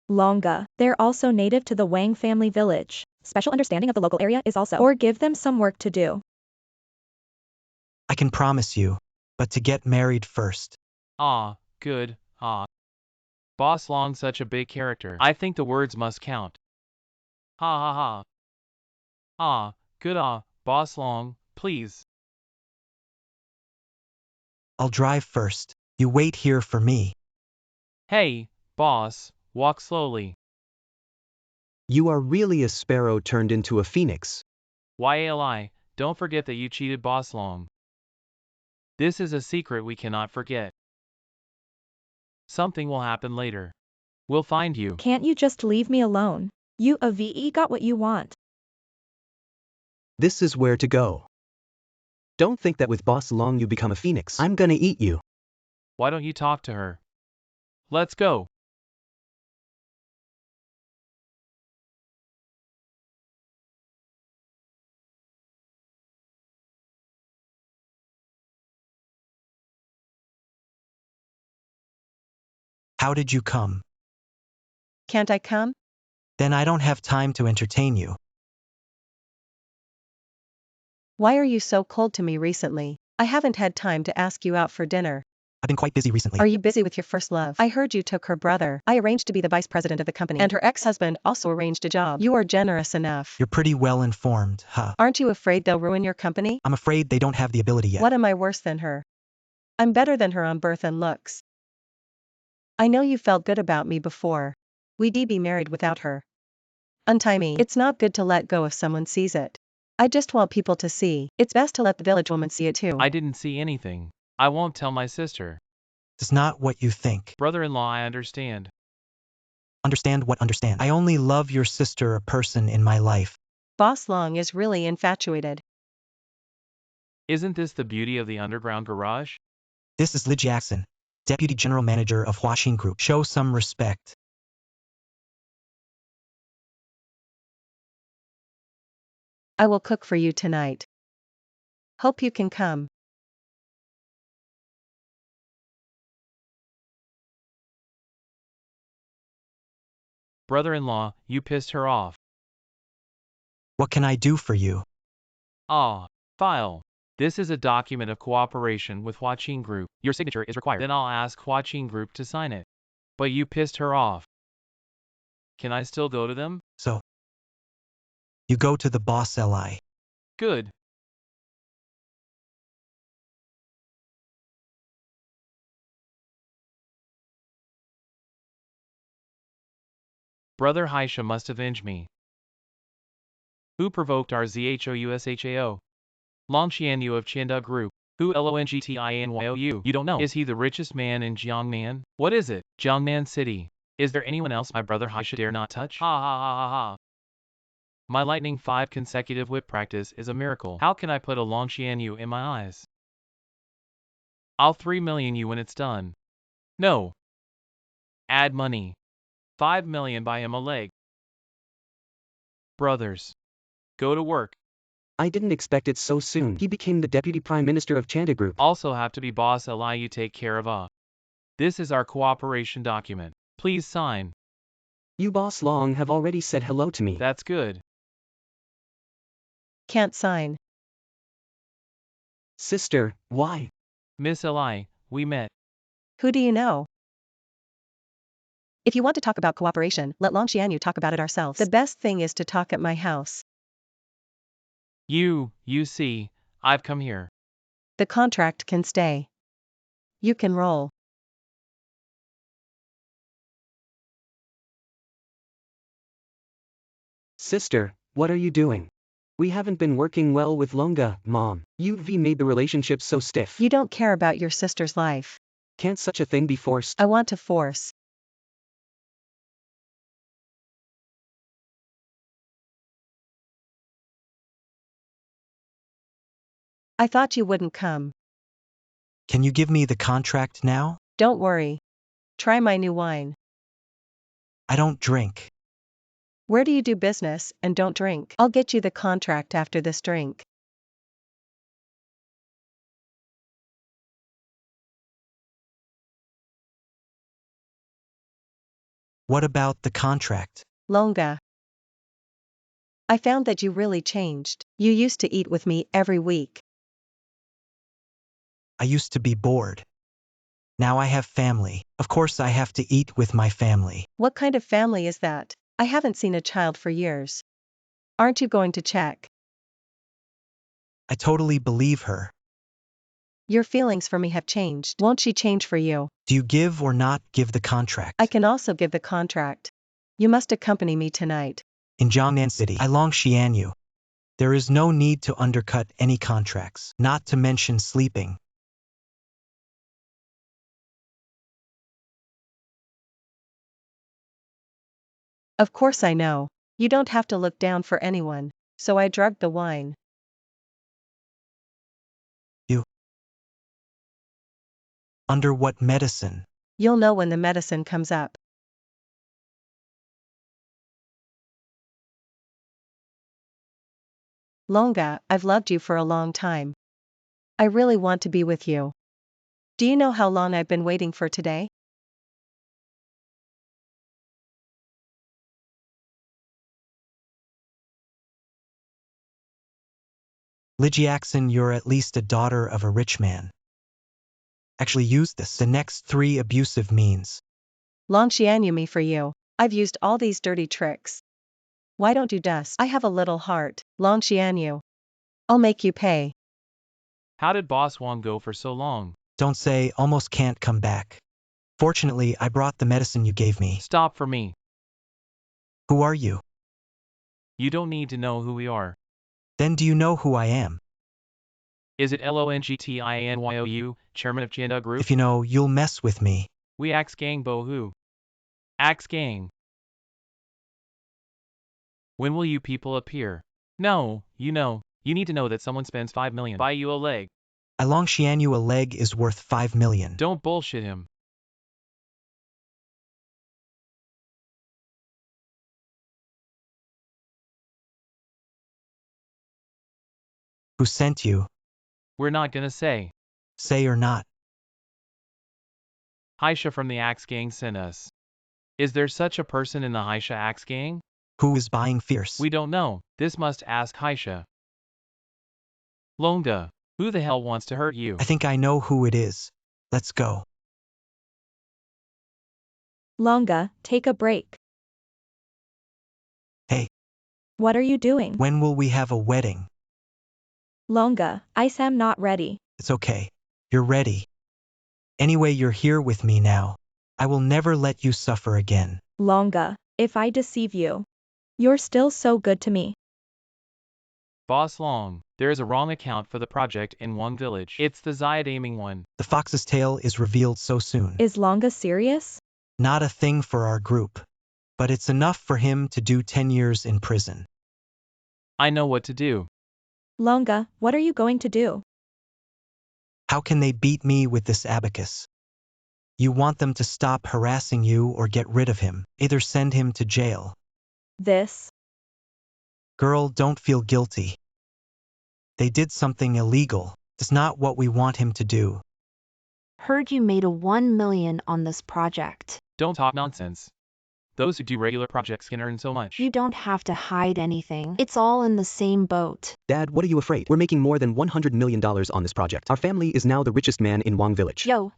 Longa. They're also native to the Wang family village. Special understanding of the local area is also. Or give them some work to do. I can promise you, but to get married first. Good, Boss Long such a big character. I think the words must count. Good, Boss Long, please. I'll drive first. You wait here for me. Hey, boss, walk slowly. You are really a sparrow turned into a phoenix. YALI, don't forget that you cheated Boss Long. This is a secret we cannot forget. Something will happen later. We'll find you. Can't you just leave me alone? You got what you want. This is where to go. Don't think that with Boss Long you become a phoenix. I'm gonna eat you. Why don't you talk to her? Let's go. How did you come? Can't I come? Then I don't have time to entertain you. Why are you so cold to me recently? I haven't had time to ask you out for dinner. I've been quite busy recently. Are you busy with your first love? I heard you took her brother. I arranged to be the vice president of the company. And her ex-husband also arranged a job. You are generous enough. You're pretty well informed, huh? Aren't you afraid they'll ruin your company? I'm afraid they don't have the ability yet. What am I worse than her? I'm better than her on birth and looks. I know you felt good about me before. We'd be married without her. Untie me. It's not good to let go if someone sees it. I just want people to see. It's best to let the village woman see it too. I didn't see anything. I won't tell my sister. It's not what you think. Brother-in-law, I understand. Understand what understand? I only love your sister, a person in my life. Boss Long is really infatuated. Isn't this the beauty of the underground garage? This is Li Jackson, Deputy General Manager of Huaxin Group. Show some respect. I will cook for you tonight. Hope you can come. Brother-in-law, you pissed her off. What can I do for you? File. This is a document of cooperation with Huaxin Group. Your signature is required. Then I'll ask Huaxin Group to sign it. But you pissed her off. Can I still go to them? So, you go to the boss LI. Good. Brother Haisha must avenge me. Who provoked our ZHOUSHAO? Longshianyu of Chianda Group. Who LONGTINYOU? You don't know. Is he the richest man in Jiangnan? What is it? Jiangnan City. Is there anyone else my brother Haisha dare not touch? Ha ha ha ha ha. My lightning 5 consecutive whip practice is a miracle. How can I put a Longshianyu in my eyes? I'll 3 million you when it's done. No. Add money. 5 million buy him a leg. Brothers. Go to work. I didn't expect it so soon. He became the Deputy Prime Minister of Chanda Group. Also have to be boss Li you take care of. This is our cooperation document. Please sign. You boss Long have already said hello to me. That's good. Can't sign. Sister, why? Miss Li, we met. Who do you know? If you want to talk about cooperation, let Longshianyu talk about it ourselves. The best thing is to talk at my house. You see, I've come here. The contract can stay. You can roll. Sister, what are you doing? We haven't been working well with Longa, Mom. You've made the relationship so stiff. You don't care about your sister's life. Can't such a thing be forced? I want to force. I thought you wouldn't come. Can you give me the contract now? Don't worry. Try my new wine. I don't drink. Where do you do business and don't drink? I'll get you the contract after this drink. What about the contract? Longa. I found that you really changed. You used to eat with me every week. I used to be bored. Now I have family. Of course I have to eat with my family. What kind of family is that? I haven't seen a child for years. Aren't you going to check? I totally believe her. Your feelings for me have changed. Won't she change for you? Do you give or not give the contract? I can also give the contract. You must accompany me tonight. In Jiangnan City, I Longshianyu. There is no need to undercut any contracts, not to mention sleeping. Of course I know. You don't have to look down for anyone, so I drugged the wine. You. Under what medicine? You'll know when the medicine comes up. Longa, I've loved you for a long time. I really want to be with you. Do you know how long I've been waiting for today? Lijiaxin, you're at least a daughter of a rich man. Actually use this. The next 3 abusive means. Longshianyu me for you. I've used all these dirty tricks. Why don't you dust? I have a little heart. Longshianyu. I'll make you pay. How did Boss Wong go for so long? Don't say almost can't come back. Fortunately, I brought the medicine you gave me. Stop for me. Who are you? You don't need to know who we are. Then do you know who I am? Is it LONGTINYOU, Chairman of Chianda Group? If you know, you'll mess with me. We Axe Gang Bo Who? Axe Gang. When will you people appear? No, you need to know that someone spends 5 million. Buy you a leg. I Longshianyu, a leg is worth 5 million. Don't bullshit him. Who sent you? We're not gonna say. Say or not. Haisha from the Axe Gang sent us. Is there such a person in the Haisha Axe Gang? Who is buying fierce? We don't know. This must ask Haisha. Longa, who the hell wants to hurt you? I think I know who it is. Let's go. Longa, take a break. Hey. What are you doing? When will we have a wedding? Longa, I'm not ready. It's okay. You're ready. Anyway, you're here with me now. I will never let you suffer again. Longa, if I deceive you. You're still so good to me. Boss Long, there is a wrong account for the project in Wang Village. It's the Zyadaming one. The fox's tail is revealed so soon. Is Longa serious? Not a thing for our group. But it's enough for him to do 10 years in prison. I know what to do. Longa, what are you going to do? How can they beat me with this abacus? You want them to stop harassing you or get rid of him, either send him to jail. This? Girl, don't feel guilty. They did something illegal. It's not what we want him to do. Heard you made a 1 million on this project. Don't talk nonsense. Those who do regular projects can earn so much. You don't have to hide anything. It's all in the same boat. Dad, what are you afraid? We're making more than $100 million on this project. Our family is now the richest man in Wang Village. Yo,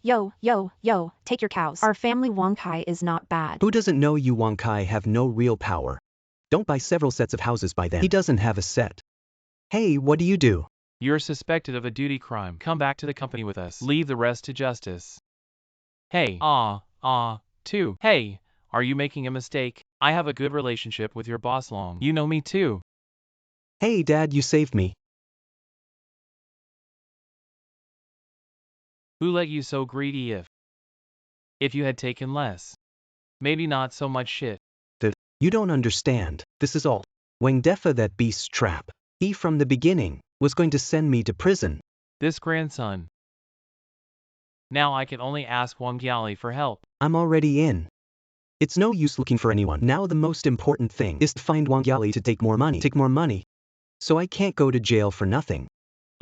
take your cows. Our family Wang Kai is not bad. Who doesn't know you Wang Kai have no real power? Don't buy several sets of houses by then. He doesn't have a set. Hey, what do you do? You're suspected of a duty crime. Come back to the company with us. Leave the rest to justice. Hey, too. Hey, are you making a mistake? I have a good relationship with your boss Long. You know me too. Hey, Dad, you saved me. Who let you so greedy if you had taken less? Maybe not so much shit. You don't understand. This is all. Wang Defa, that beast's trap. He from the beginning was going to send me to prison. This grandson. Now I can only ask Wang Jiali for help. I'm already in. It's no use looking for anyone. Now the most important thing is to find Wang Jiali to take more money. So I can't go to jail for nothing.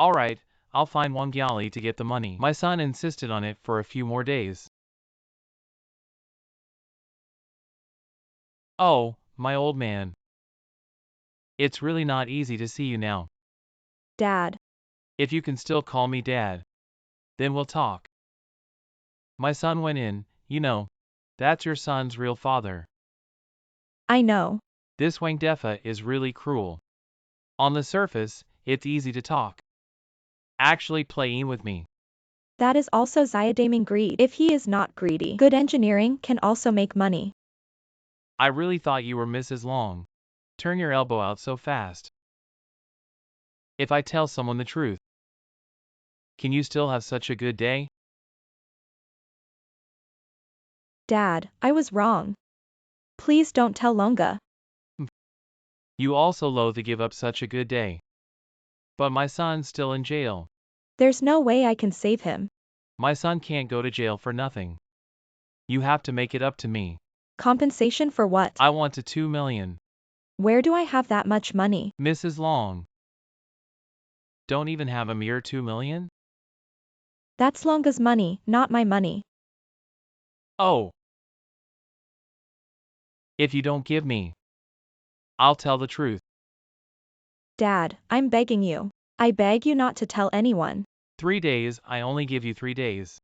Alright, I'll find Wang Jiali to get the money. My son insisted on it for a few more days. Oh, my old man. It's really not easy to see you now. Dad. If you can still call me Dad, then we'll talk. My son went in, you know. That's your son's real father. I know. This Wang Defa is really cruel. On the surface, it's easy to talk. Actually playing with me. That is also Zyadaming greed. If he is not greedy, good engineering can also make money. I really thought you were Mrs. Long. Turn your elbow out so fast. If I tell someone the truth, can you still have such a good day? Dad, I was wrong. Please don't tell Longa. You also loathe to give up such a good day. But my son's still in jail. There's no way I can save him. My son can't go to jail for nothing. You have to make it up to me. Compensation for what? I want to 2 million. Where do I have that much money? Mrs. Long. Don't even have a mere 2 million? That's Longa's money, not my money. Oh. If you don't give me, I'll tell the truth. Dad, I'm begging you. I beg you not to tell anyone. 3 days, I only give you 3 days.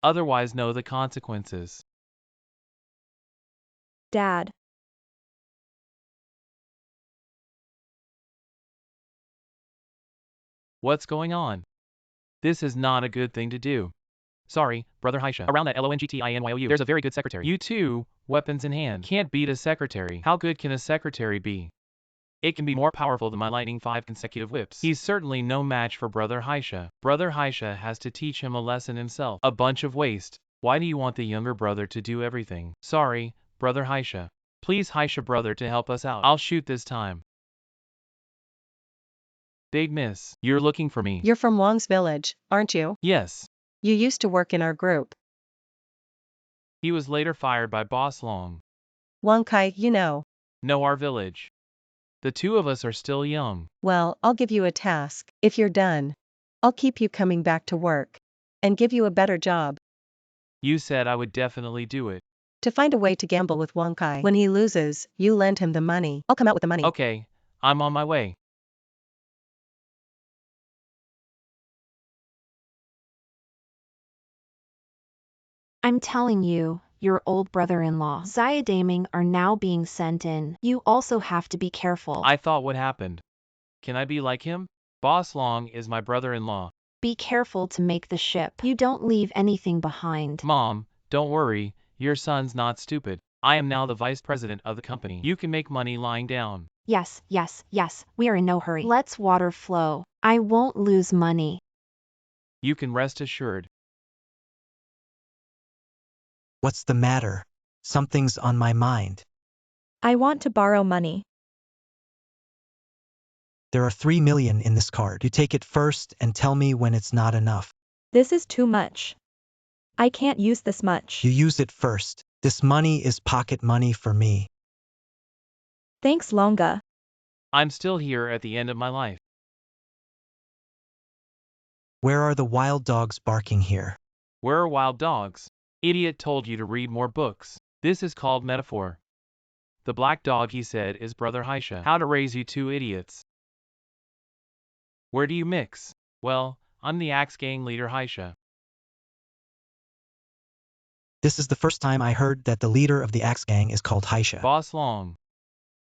Otherwise know the consequences. Dad. What's going on? This is not a good thing to do. Sorry, Brother Haisha. Around that LONGTINYOU, there's a very good secretary. You too, weapons in hand. Can't beat a secretary. How good can a secretary be? It can be more powerful than my lightning 5 consecutive whips. He's certainly no match for Brother Haisha. Brother Haisha has to teach him a lesson himself. A bunch of waste. Why do you want the younger brother to do everything? Sorry, Brother Haisha. Please Haisha brother to help us out. I'll shoot this time. Big miss. You're looking for me. You're from Wang's village, aren't you? Yes. You used to work in our group. He was later fired by Boss Long. Wang Kai, you know. Know our village. The two of us are still young. Well, I'll give you a task. If you're done, I'll keep you coming back to work. And give you a better job. You said I would definitely do it. To find a way to gamble with Wang Kai. When he loses, you lend him the money. I'll come out with the money. Okay, I'm on my way. I'm telling you, your old brother-in-law, Zyadaming, are now being sent in. You also have to be careful. I thought what happened. Can I be like him? Boss Long is my brother-in-law. Be careful to make the ship. You don't leave anything behind. Mom, don't worry, your son's not stupid. I am now the vice president of the company. You can make money lying down. Yes, yes, yes, we are in no hurry. Let's water flow. I won't lose money. You can rest assured. What's the matter? Something's on my mind. I want to borrow money. There are 3 million in this card. You take it first and tell me when it's not enough. This is too much. I can't use this much. You use it first. This money is pocket money for me. Thanks, Longa. I'm still here at the end of my life. Where are the wild dogs barking here? Where are wild dogs? Idiot told you to read more books. This is called metaphor. The black dog, he said, is Brother Haisha. How to raise you two idiots. Where do you mix? Well, I'm the Axe Gang leader Haisha. This is the first time I heard that the leader of the Axe Gang is called Haisha. Boss Long.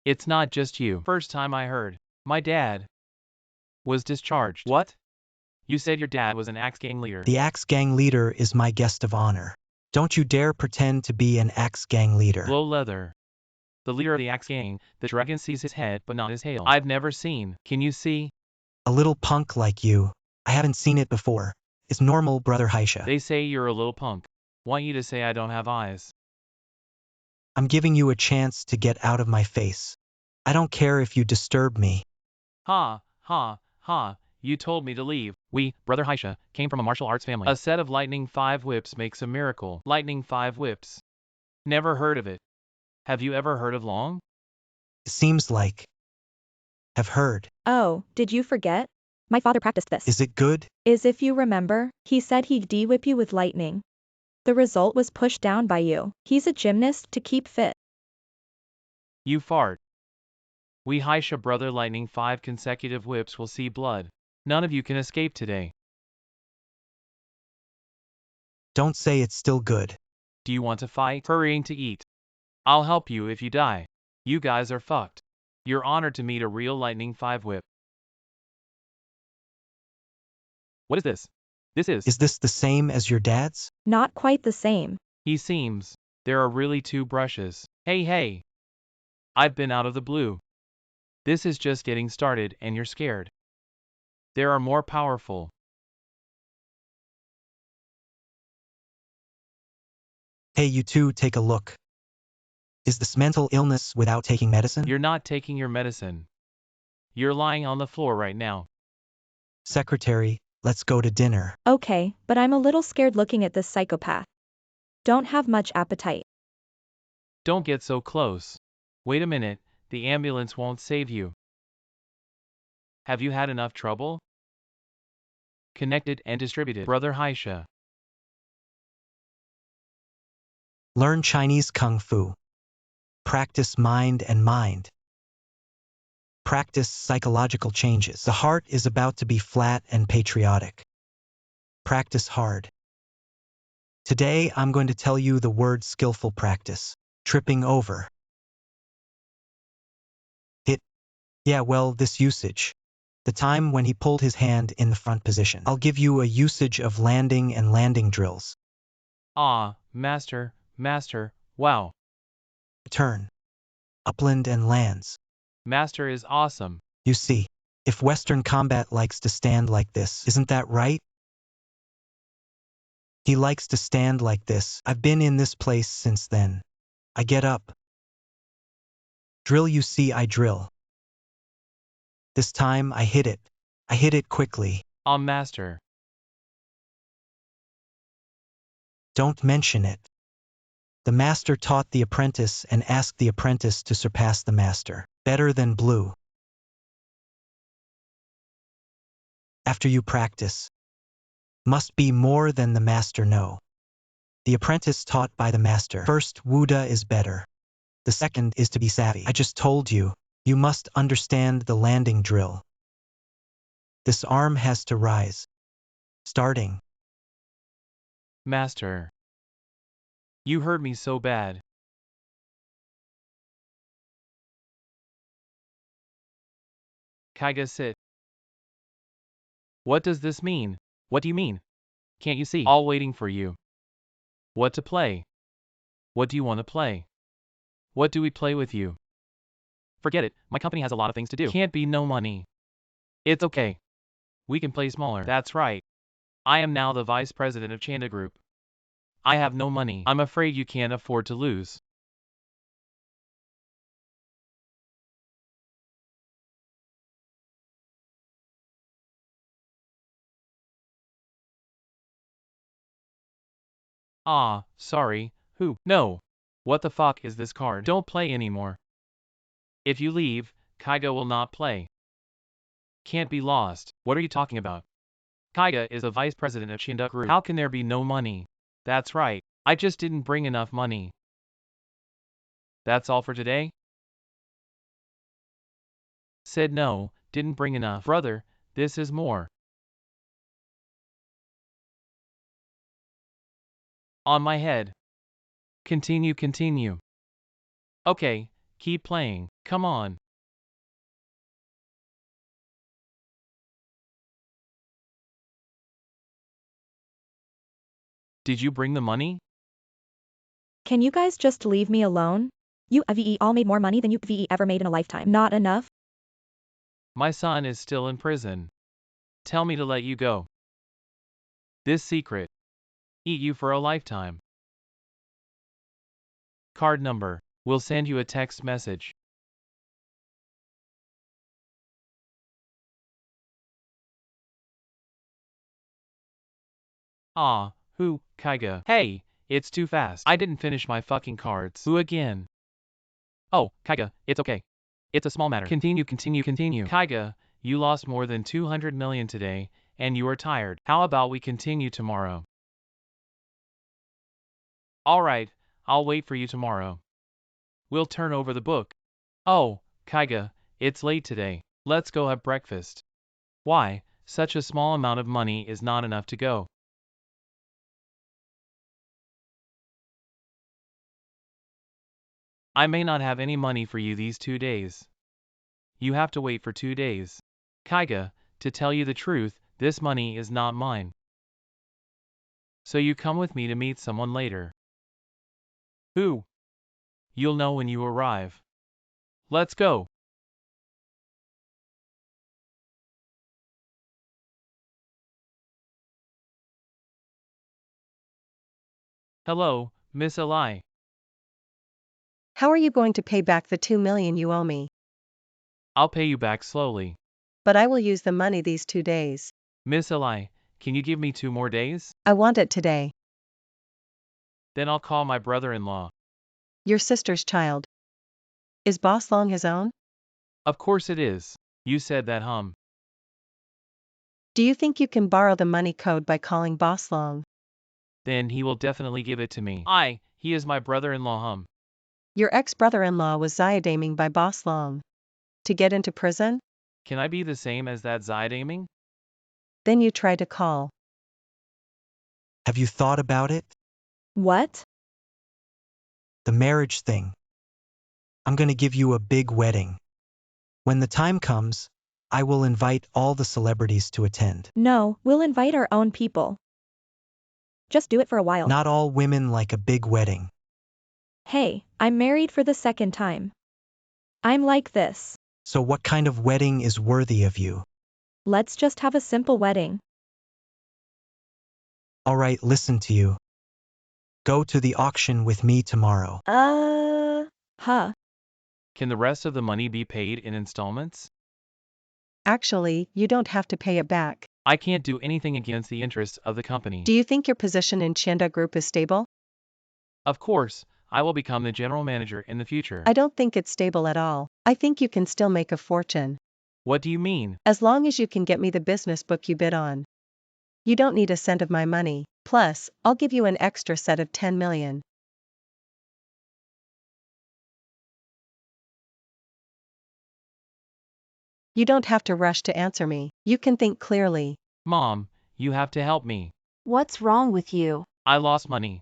It's not just you. First time I heard. My dad was discharged. What? You said your dad was an Axe Gang leader. The Axe Gang leader is my guest of honor. Don't you dare pretend to be an Axe Gang leader. Blow leather. The leader of the Axe Gang, the dragon sees his head but not his tail. I've never seen. Can you see? A little punk like you. I haven't seen it before. It's normal, Brother Haisha. They say you're a little punk. Want you to say I don't have eyes. I'm giving you a chance to get out of my face. I don't care if you disturb me. Ha, ha, ha. You told me to leave. We, Brother Haisha, came from a martial arts family. A set of lightning 5 whips makes a miracle. Lightning 5 whips. Never heard of it. Have you ever heard of Long? It seems like. Have heard. Oh, did you forget? My father practiced this. Is it good? Is if you remember, he said he'd de-whip you with lightning. The result was pushed down by you. He's a gymnast to keep fit. You fart. We Haisha Brother Lightning 5 consecutive whips will see blood. None of you can escape today. Don't say it's still good. Do you want to fight? Hurrying to eat. I'll help you if you die. You guys are fucked. You're honored to meet a real Lightning 5 whip. What is this? This is. Is this the same as your dad's? Not quite the same. He seems. There are really 2 brushes. Hey, hey. I've been out of the blue. This is just getting started and you're scared. There are more powerful. Hey, you two, take a look. Is this mental illness without taking medicine? You're not taking your medicine. You're lying on the floor right now. Secretary, let's go to dinner. Okay, but I'm a little scared looking at this psychopath. Don't have much appetite. Don't get so close. Wait a minute, the ambulance won't save you. Have you had enough trouble? Connected and distributed. Brother Haisha. Learn Chinese Kung Fu. Practice mind and mind. Practice psychological changes. The heart is about to be flat and patriotic. Practice hard. Today I'm going to tell you the word skillful practice. Tripping over. Hit. Yeah, well, this usage. The time when he pulled his hand in the front position. I'll give you a usage of landing and landing drills. Ah, master, wow. Turn. Upland and lands. Master is awesome. You see, if Western combat likes to stand like this, isn't that right? He likes to stand like this. I've been in this place since then. I get up. Drill, you see, I drill. This time I hit it. I hit it quickly. Ah, master. Don't mention it. The master taught the apprentice and asked the apprentice to surpass the master. Better than blue. After you practice. Must be more than the master know. The apprentice taught by the master. First, Wuda is better. The second is to be savvy. I just told you, you must understand the landing drill. This arm has to rise. Starting. Master. You hurt me so bad. Kaiga sit. What does this mean? What do you mean? Can't you see? All waiting for you. What to play? What do you want to play? What do we play with you? Forget it, my company has a lot of things to do. Can't be no money. It's okay. We can play smaller. That's right. I am now the vice president of Chanda Group. I have no money. I'm afraid you can't afford to lose. Ah, sorry, who? No. What the fuck is this card? Don't play anymore. If you leave, Kaiga will not play. Can't be lost. What are you talking about? Kaiga is the vice president of Chanda Group. How can there be no money? That's right. I just didn't bring enough money. That's all for today? Said no, didn't bring enough. Brother, this is more. On my head. Continue. Okay, keep playing. Come on. Did you bring the money? Can you guys just leave me alone? You VE all made more money than you VE ever made in a lifetime. Not enough? My son is still in prison. Tell me to let you go. This secret. Eat you for a lifetime. Card number. We'll send you a text message. Ah, who, Kaiga? Hey, it's too fast. I didn't finish my fucking cards. Who again? Oh, Kaiga, it's okay. It's a small matter. Continue. Kaiga, you lost more than 200 million today, and you are tired. How about we continue tomorrow? Alright, I'll wait for you tomorrow. We'll turn over the book. Oh, Kaiga, it's late today. Let's go have breakfast. Why, such a small amount of money is not enough to go. I may not have any money for you these 2 days. You have to wait for 2 days. Kaiga, to tell you the truth, this money is not mine. So you come with me to meet someone later. Who? You'll know when you arrive. Let's go. Hello, Miss Eli. How are you going to pay back the 2 million you owe me? I'll pay you back slowly. But I will use the money these 2 days. Miss Eli, can you give me 2 more days? I want it today. Then I'll call my brother-in-law. Your sister's child. Is Boss Long his own? Of course it is. You said that, Do you think you can borrow the money code by calling Boss Long? Then he will definitely give it to me. He is my brother-in-law, Your ex-brother-in-law was Zyadaming by Boss Long. To get into prison? Can I be the same as that Zydaming? Then you try to call. Have you thought about it? What? The marriage thing. I'm gonna give you a big wedding. When the time comes, I will invite all the celebrities to attend. No, we'll invite our own people. Just do it for a while. Not all women like a big wedding. Hey, I'm married for the second time. I'm like this. So what kind of wedding is worthy of you? Let's just have a simple wedding. Alright, listen to you. Go to the auction with me tomorrow. Huh. Can the rest of the money be paid in installments? Actually, you don't have to pay it back. I can't do anything against the interests of the company. Do you think your position in Chanda Group is stable? Of course, I will become the general manager in the future. I don't think it's stable at all. I think you can still make a fortune. What do you mean? As long as you can get me the business book you bid on. You don't need a cent of my money. Plus, I'll give you an extra set of 10 million. You don't have to rush to answer me. You can think clearly. Mom, you have to help me. What's wrong with you? I lost money.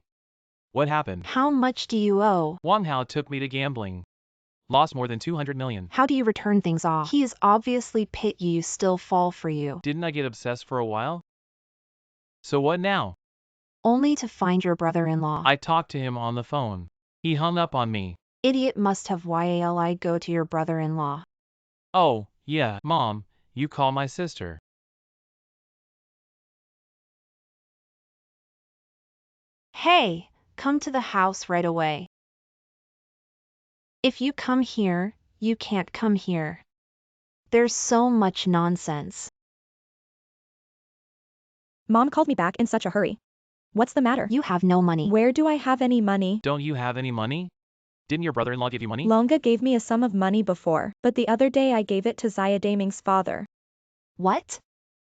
What happened? How much do you owe? Wang Hao took me to gambling. Lost more than 200 million. How do you return things off? He is obviously pit you still fall for you. Didn't I get obsessed for a while? So what now? Only to find your brother-in-law. I talked to him on the phone. He hung up on me. Idiot must have YALI go to your brother-in-law. Oh, yeah, Mom, you call my sister. Hey, come to the house right away. If you come here, you can't come here. There's so much nonsense. Mom called me back in such a hurry. What's the matter? You have no money. Where do I have any money? Don't you have any money? Didn't your brother-in-law give you money? Longa gave me a sum of money before, but the other day I gave it to Zayadaming's father. What?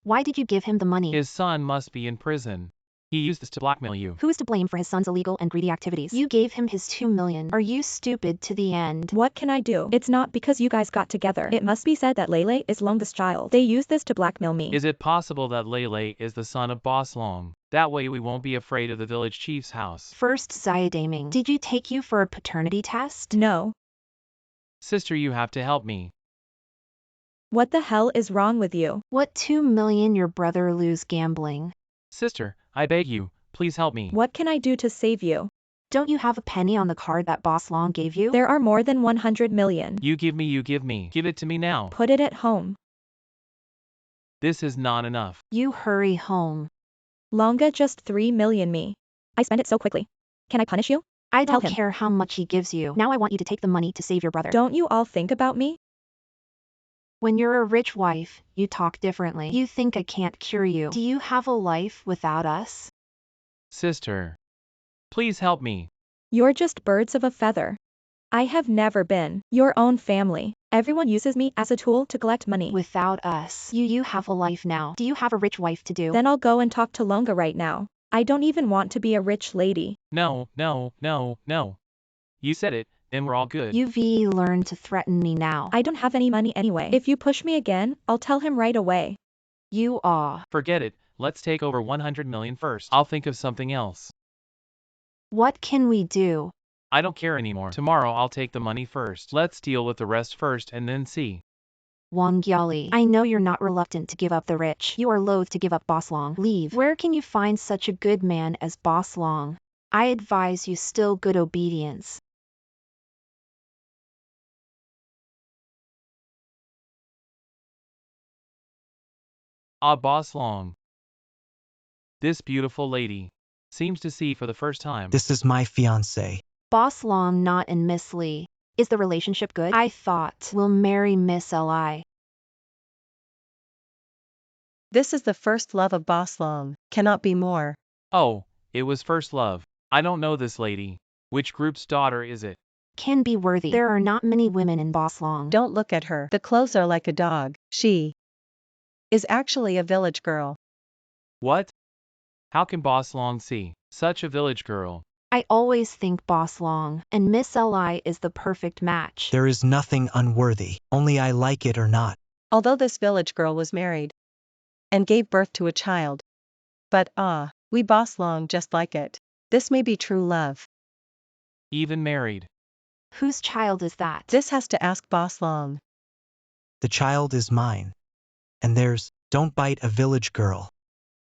Why did you give him the money? His son must be in prison. He used this to blackmail you. Who's to blame for his son's illegal and greedy activities? You gave him his 2 million. Are you stupid to the end? What can I do? It's not because you guys got together. It must be said that Lele is Longa's child. They used this to blackmail me. Is it possible that Lele is the son of Boss Long? That way we won't be afraid of the village chief's house. First, Zayadaming, did you take you for a paternity test? No. Sister, you have to help me. What the hell is wrong with you? What 2 million your brother lose gambling? Sister, I beg you, please help me. What can I do to save you? Don't you have a penny on the card that Boss Long gave you? There are more than 100 million. You give me, you give me. Give it to me now. Put it at home. This is not enough. You hurry home. Longa just 3 million me. I spend it so quickly. Can I punish you? I Tell don't him. care how much he gives you. Now I want you to take the money to save your brother. Don't you all think about me? When you're a rich wife, you talk differently. You think I can't cure you. Do you have a life without us? Sister, please help me. You're just birds of a feather. I have never been your own family. Everyone uses me as a tool to collect money. Without us, you have a life now. Do you have a rich wife to do? Then I'll go and talk to Longa right now. I don't even want to be a rich lady. No, no, no, no. You said it, then we're all good. You learn to threaten me now. I don't have any money anyway. If you push me again, I'll tell him right away. You are. Forget it, let's take over 100 million first. I'll think of something else. What can we do? I don't care anymore. Tomorrow I'll take the money first. Let's deal with the rest first and then see. Wangyali, I know you're not reluctant to give up the rich. You are loath to give up Boss Long. Leave. Where can you find such a good man as Boss Long? I advise you still good obedience. Ah, Boss Long. This beautiful lady seems to see for the first time. This is my fiancé. Boss Long not and Miss Lee. Is the relationship good? I thought we'll marry Miss Li. This is the first love of Boss Long, cannot be more. Oh, it was first love. I don't know this lady. Which group's daughter is it? Can be worthy. There are not many women in Boss Long. Don't look at her. The clothes are like a dog. She is actually a village girl. What? How can Boss Long see such a village girl? I always think Boss Long and Miss Li is the perfect match. There is nothing unworthy, only I like it or not. Although this village girl was married and gave birth to a child. But we Boss Long just like it. This may be true love. Even married. Whose child is that? This has to ask Boss Long. The child is mine. And there's, don't bite a village girl.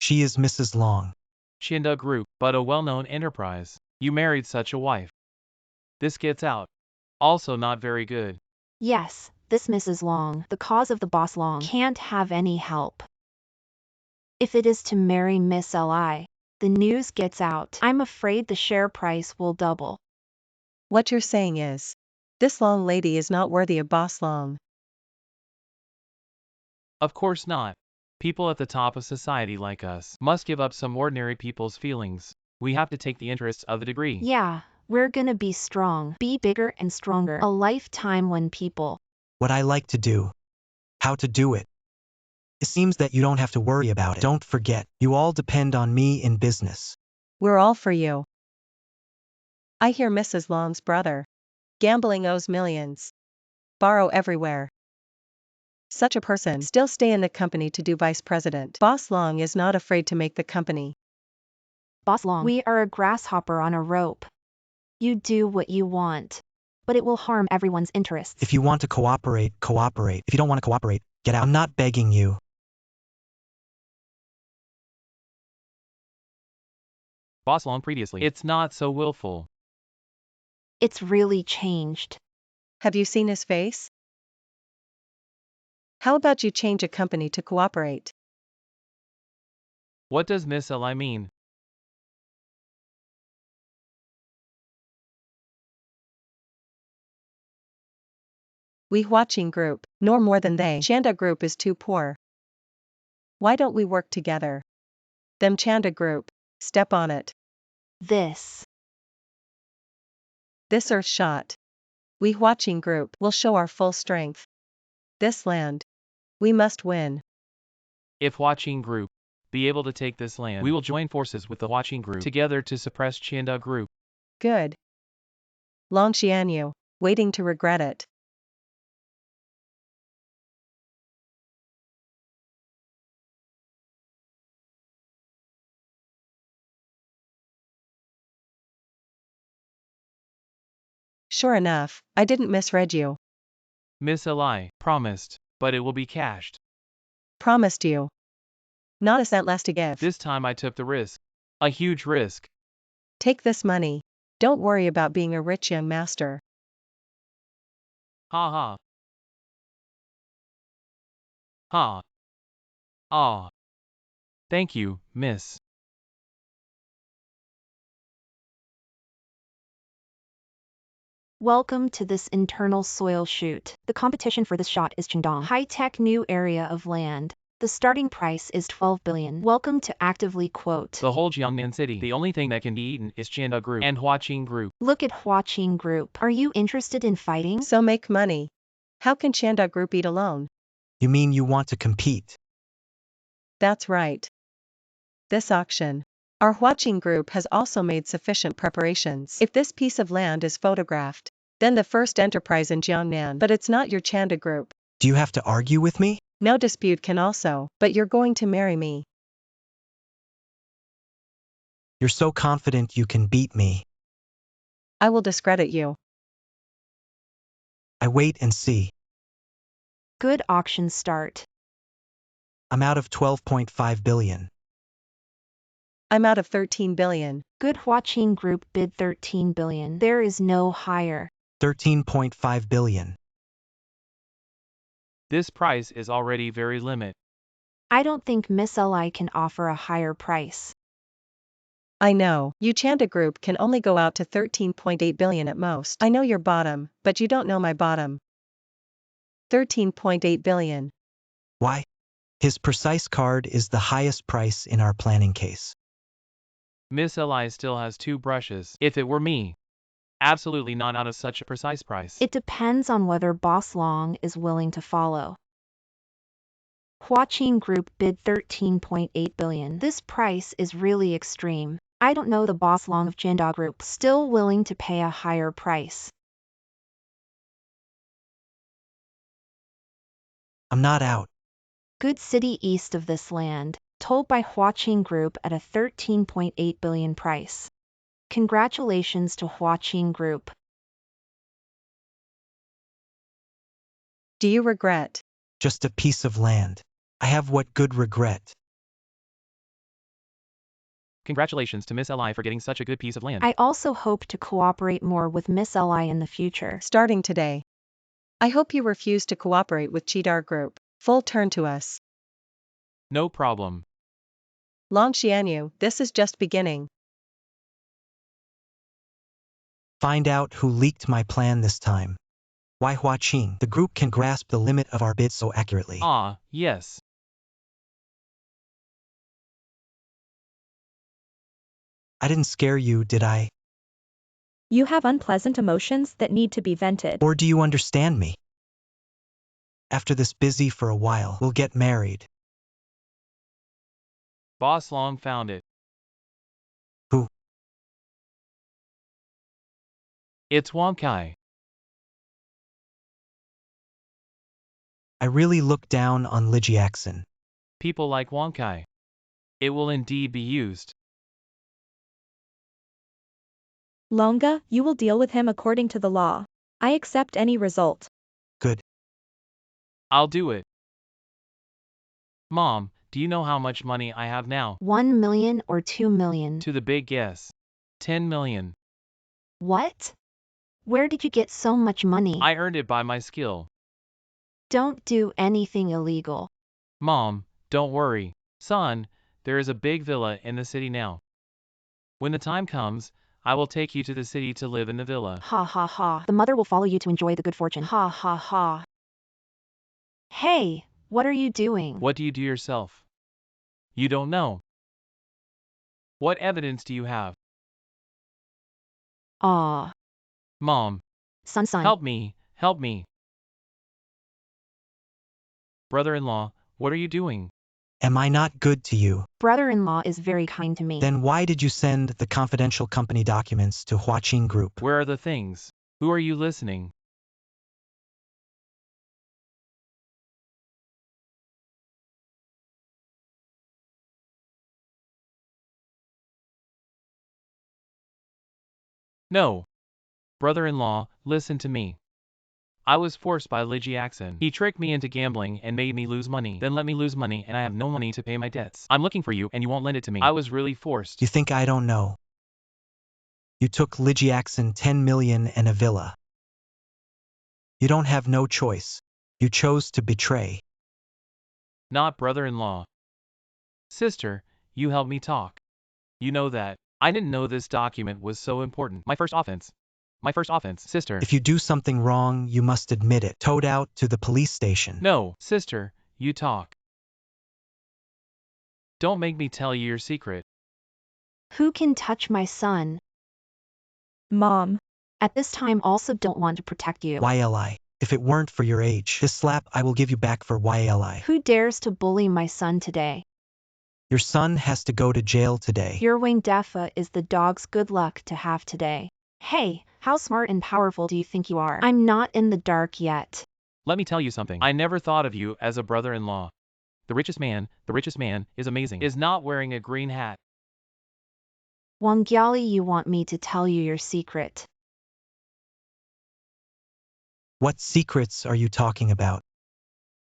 She is Mrs. Long. Chinda Group, but a well-known enterprise. You married such a wife. This gets out. Also not very good. Yes, this Mrs. Long, the cause of the Boss Long, can't have any help. If it is to marry Miss Li, the news gets out. I'm afraid the share price will double. What you're saying is, this Long lady is not worthy of Boss Long. Of course not. People at the top of society like us must give up some ordinary people's feelings. We have to take the interests of the degree. Yeah, we're gonna be strong, be bigger and stronger. A lifetime when people. What I like to do. How to do it. It seems that you don't have to worry about it. Don't forget, you all depend on me in business. We're all for you. I hear Mrs. Long's brother. Gambling owes millions. Borrow everywhere. Such a person still stay in the company to do vice president. Boss Long is not afraid to make the company. Boss Long, we are a grasshopper on a rope. You do what you want, but it will harm everyone's interests. If you want to cooperate, cooperate. If you don't want to cooperate, get out. I'm not begging you. Boss Long previously. It's not so willful. It's really changed. Have you seen his face? How about you change a company to cooperate? What does Miss Li mean? We watching group, nor more than they. Chanda group is too poor. Why don't we work together? Them Chanda group, step on it. This Earth shot. We watching group will show our full strength. This land. We must win. If Watching Group be able to take this land, we will join forces with the Watching Group together to suppress Chanda Group. Good. Long Xianyu, waiting to regret it. Sure enough, I didn't misread you. Miss Li promised, but it will be cashed. Promised you. Not a cent less to give. This time I took the risk. A huge risk. Take this money. Don't worry about being a rich young master. Ha ha. Ha. Ah. Thank you, miss. Welcome to this internal soil shoot. The competition for this shot is Chandong, high-tech new area of land. The starting price is 12 billion. Welcome to actively quote. The whole Jiangnan city. The only thing that can be eaten is Chanda Group and Watching Group. Look at Watching Group. Are you interested in fighting? So make money. How can Chanda Group eat alone? You mean you want to compete? That's right. This auction. Our watching group has also made sufficient preparations. If this piece of land is photographed, then the first enterprise in Jiangnan. But it's not your Chanda group. Do you have to argue with me? No dispute can also, but you're going to marry me. You're so confident you can beat me. I will discredit you. I wait and see. Good auction start. I'm out of 12.5 billion. I'm out of 13 billion. Good Watching Group bid 13 billion. There is no higher. 13.5 billion. This price is already very limit. I don't think Miss Li can offer a higher price. I know, you Chanda Group can only go out to 13.8 billion at most. I know your bottom, but you don't know my bottom. 13.8 billion. Why? His precise card is the highest price in our planning case. Miss Li still has 2 brushes. If it were me, absolutely not out of such a precise price. It depends on whether Boss Long is willing to follow. Watching Group bid 13.8 billion. This price is really extreme. I don't know the Boss Long of Chanda Group still willing to pay a higher price. I'm not out. Good city east of this land, told by Watching Group at a 13.8 billion price. Congratulations to Watching Group. Do you regret? Just a piece of land. I have what good regret. Congratulations to Miss Li for getting such a good piece of land. I also hope to cooperate more with Miss Li in the future. Starting today. I hope you refuse to cooperate with Chidar Group. Full turn to us. No problem. Long Xianyu, this is just beginning. Find out who leaked my plan this time. Why Huaqing? The group can grasp the limit of our bid so accurately. Ah, yes. I didn't scare you, did I? You have unpleasant emotions that need to be vented. Or do you understand me? After this busy for a while, we'll get married. Boss Long found it. Who? It's Wonkai. I really look down on Lijiaxin. People like Wonkai. It will indeed be used. Longa, you will deal with him according to the law. I accept any result. Good. I'll do it. Mom, do you know how much money I have now? 1 million or 2 million? To the big guess. 10 million. What? Where did you get so much money? I earned it by my skill. Don't do anything illegal. Mom, don't worry. Son, there is a big villa in the city now. When the time comes, I will take you to the city to live in the villa. Ha ha ha. The mother will follow you to enjoy the good fortune. Ha ha ha. Hey, what are you doing? What do you do yourself? You don't know. What evidence do you have? Aw. Mom, Son. help me, help me. Brother-in-law, what are you doing? Am I not good to you? Brother-in-law is very kind to me. Then why did you send the confidential company documents to Huaqing Group? Where are the things? Who are you listening? No. Brother-in-law, listen to me. I was forced by Li Jiaxin. He tricked me into gambling and made me lose money, then let me lose money and I have no money to pay my debts. I'm looking for you and you won't lend it to me. I was really forced. You think I don't know? You took Li Jiaxin 10 million and a villa. You don't have no choice. You chose to betray. Not brother-in-law. Sister, you help me talk. You know that. I didn't know this document was so important. My first offense. Sister. If you do something wrong, you must admit it. Towed out to the police station. No, sister, you talk. Don't make me tell you your secret. Who can touch my son? Mom. At this time also don't want to protect you. YLI. If it weren't for your age, this slap I will give you back for YLI. Who dares to bully my son today? Your son has to go to jail today. Your wing defa is the dog's good luck to have today. Hey, how smart and powerful do you think you are? I'm not in the dark yet. Let me tell you something. I never thought of you as a brother-in-law. The richest man is amazing, is not wearing a green hat. Wangyali, you want me to tell you your secret. What secrets are you talking about?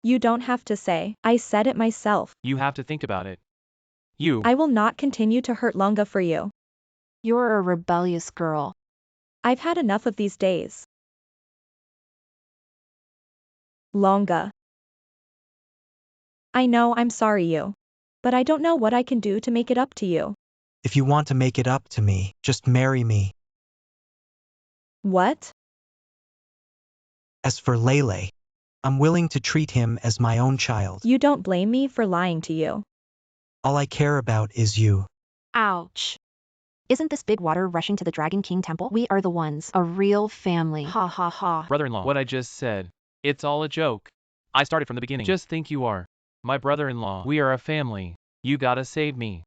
You don't have to say. I said it myself. You have to think about it. You. I will not continue to hurt Longa for you. You're a rebellious girl. I've had enough of these days. Longa. I know I'm sorry you. But I don't know what I can do to make it up to you. If you want to make it up to me, just marry me. What? As for Lele, I'm willing to treat him as my own child. You don't blame me for lying to you. All I care about is you. Ouch. Isn't this big water rushing to the Dragon King temple? We are the ones. A real family. Ha ha ha. Brother-in-law, what I just said. It's all a joke. I started from the beginning. Just think you are my brother-in-law. We are a family. You gotta save me.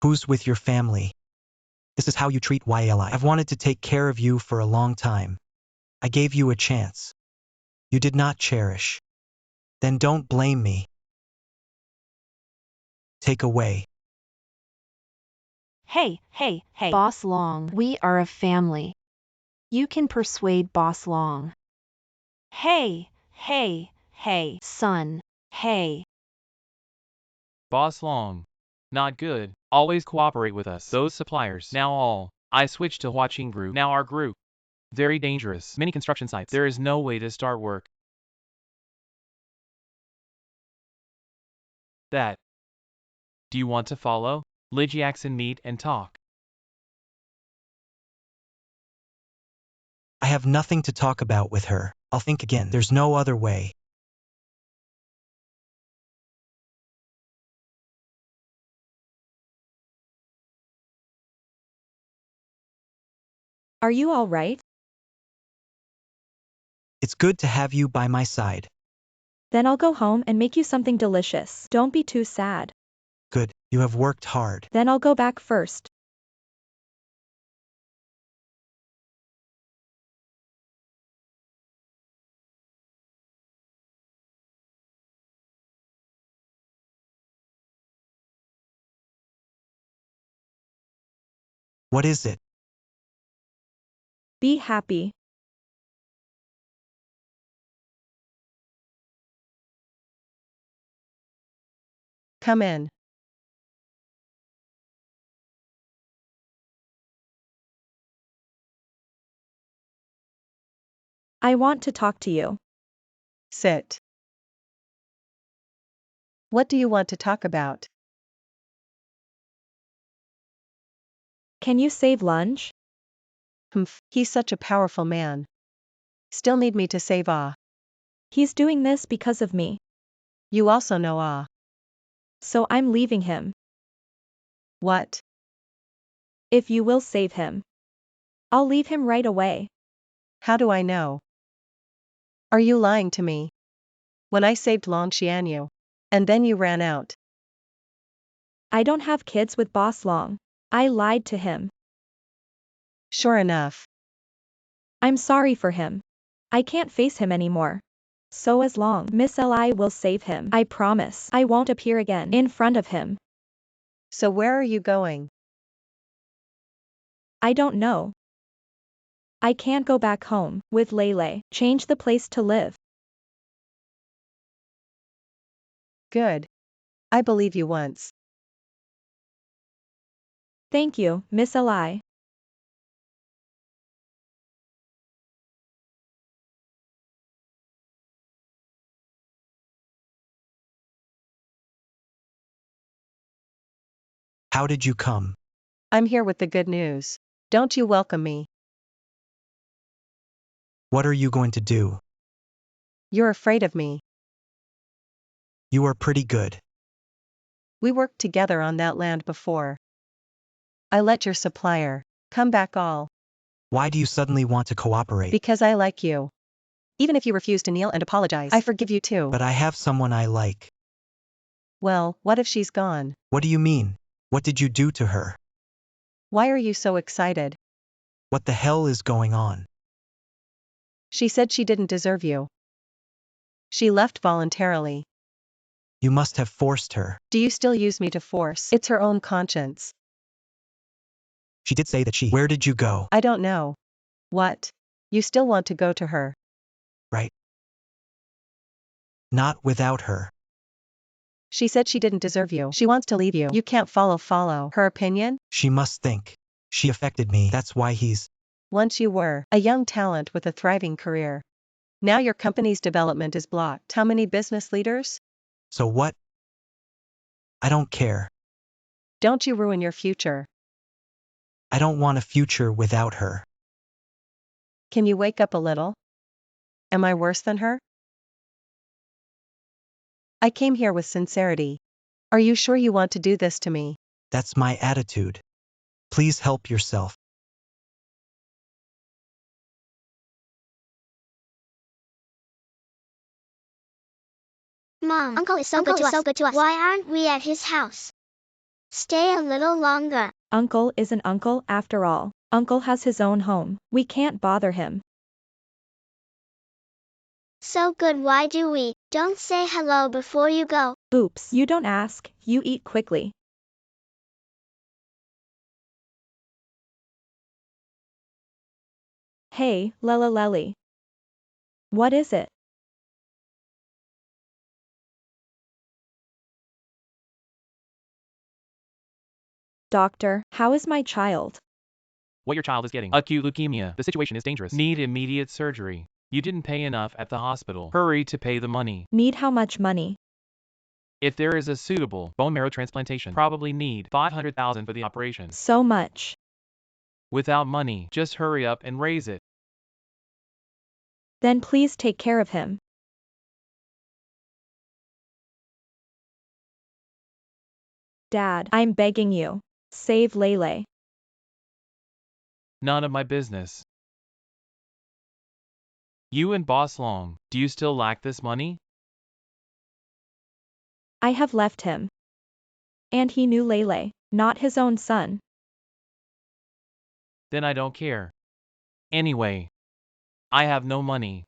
Who's with your family? This is how you treat YLI. I've wanted to take care of you for a long time. I gave you a chance. You did not cherish. Then don't blame me. Take away. Hey. Boss Long, we are a family. You can persuade Boss Long. Hey, son. Hey. Boss Long. Not good. Always cooperate with us. Those suppliers. Now all. I switched to Huaqing Group. Now our group. Very dangerous. Many construction sites. There is no way to start work. That. Do you want to follow? Li Jiaxin meet and talk. I have nothing to talk about with her. I'll think again. There's no other way. Are you all right? It's good to have you by my side. Then I'll go home and make you something delicious. Don't be too sad. Good, you have worked hard. Then I'll go back first. What is it? Be happy. Come in. I want to talk to you. Sit. What do you want to talk about? Can you save lunch? Humph, he's such a powerful man. Still need me to save He's doing this because of me. You also know So I'm leaving him. What? If you will save him. I'll leave him right away. How do I know? Are you lying to me? When I saved Long Xianyu. And then you ran out. I don't have kids with Boss Long. I lied to him. Sure enough. I'm sorry for him. I can't face him anymore. So as long Miss Li will save him, I promise I won't appear again in front of him. So where are you going? I don't know. I can't go back home with Lele. Change the place to live. Good. I believe you once. Thank you, Miss Li. How did you come? I'm here with the good news. Don't you welcome me? What are you going to do? You're afraid of me. You are pretty good. We worked together on that land before. I let your supplier come back all. Why do you suddenly want to cooperate? Because I like you. Even if you refuse to kneel and apologize, I forgive you too. But I have someone I like. Well, what if she's gone? What do you mean? What did you do to her? Why are you so excited? What the hell is going on? She said she didn't deserve you. She left voluntarily. You must have forced her. Do you still use me to force? It's her own conscience. She did say that she. Where did you go? I don't know. What? You still want to go to her? Right. Not without her. She said she didn't deserve you. She wants to leave you. You can't follow her opinion? She must think. She affected me. That's why he's. Once you were a young talent with a thriving career. Now your company's development is blocked. How many business leaders? So what? I don't care. Don't you ruin your future. I don't want a future without her. Can you wake up a little? Am I worse than her? I came here with sincerity. Are you sure you want to do this to me? That's my attitude. Please help yourself. Mom, Uncle is so good to us. Why aren't we at his house? Stay a little longer. Uncle is an uncle after all. Uncle has his own home. We can't bother him. So good, why do we? Don't say hello before you go. Oops, you don't ask, you eat quickly. Hey, Lele Lele. What is it? Doctor, how is my child? What your child is getting. Acute leukemia. The situation is dangerous. Need immediate surgery. You didn't pay enough at the hospital. Hurry to pay the money. Need how much money? If there is a suitable bone marrow transplantation, probably need 500,000 for the operation. So much. Without money, just hurry up and raise it. Then please take care of him. Dad, I'm begging you. Save Lele. None of my business. You and Boss Long, do you still lack this money? I have left him. And he knew Lele, not his own son. Then I don't care. Anyway, I have no money.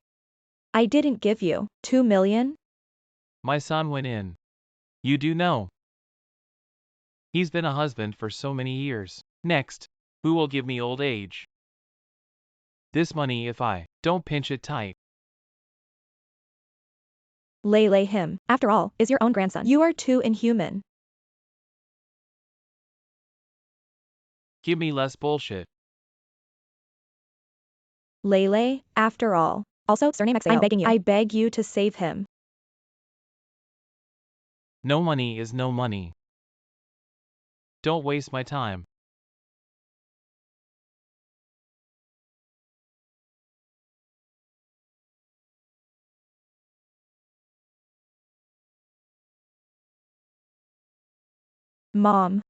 I didn't give you 2 million? My son went in. You do know. He's been a husband for so many years. Next, who will give me old age? This money if I don't pinch it tight. Lele him, after all, is your own grandson. You are too inhuman. Give me less bullshit. Lele, after all, Also, surname XAO. I'm begging you. I beg you to save him. No money is no money. Don't waste my time. Mom.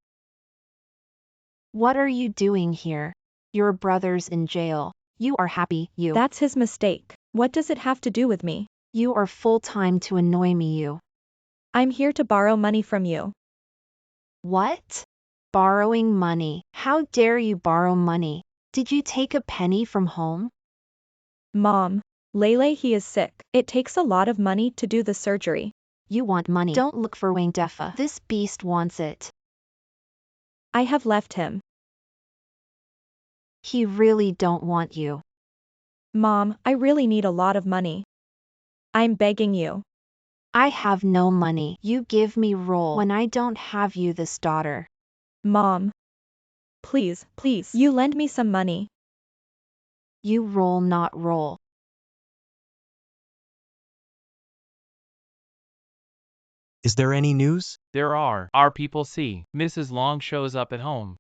What are you doing here? Your brother's in jail. You are happy, you. That's his mistake. What does it have to do with me? You are full-time to annoy me, you. I'm here to borrow money from you. What? Borrowing money? How dare you borrow money? Did you take a penny from home? Mom. Lele, he is sick. It takes a lot of money to do the surgery. You want money. Don't look for Wang Defa. This beast wants it. I have left him. He really don't want you. Mom, I really need a lot of money. I'm begging you. I have no money. You give me roll when I don't have you this daughter. Mom. Please, please, you lend me some money. You roll not roll. Is there any news? There are. Our people see. Mrs. Long shows up at home.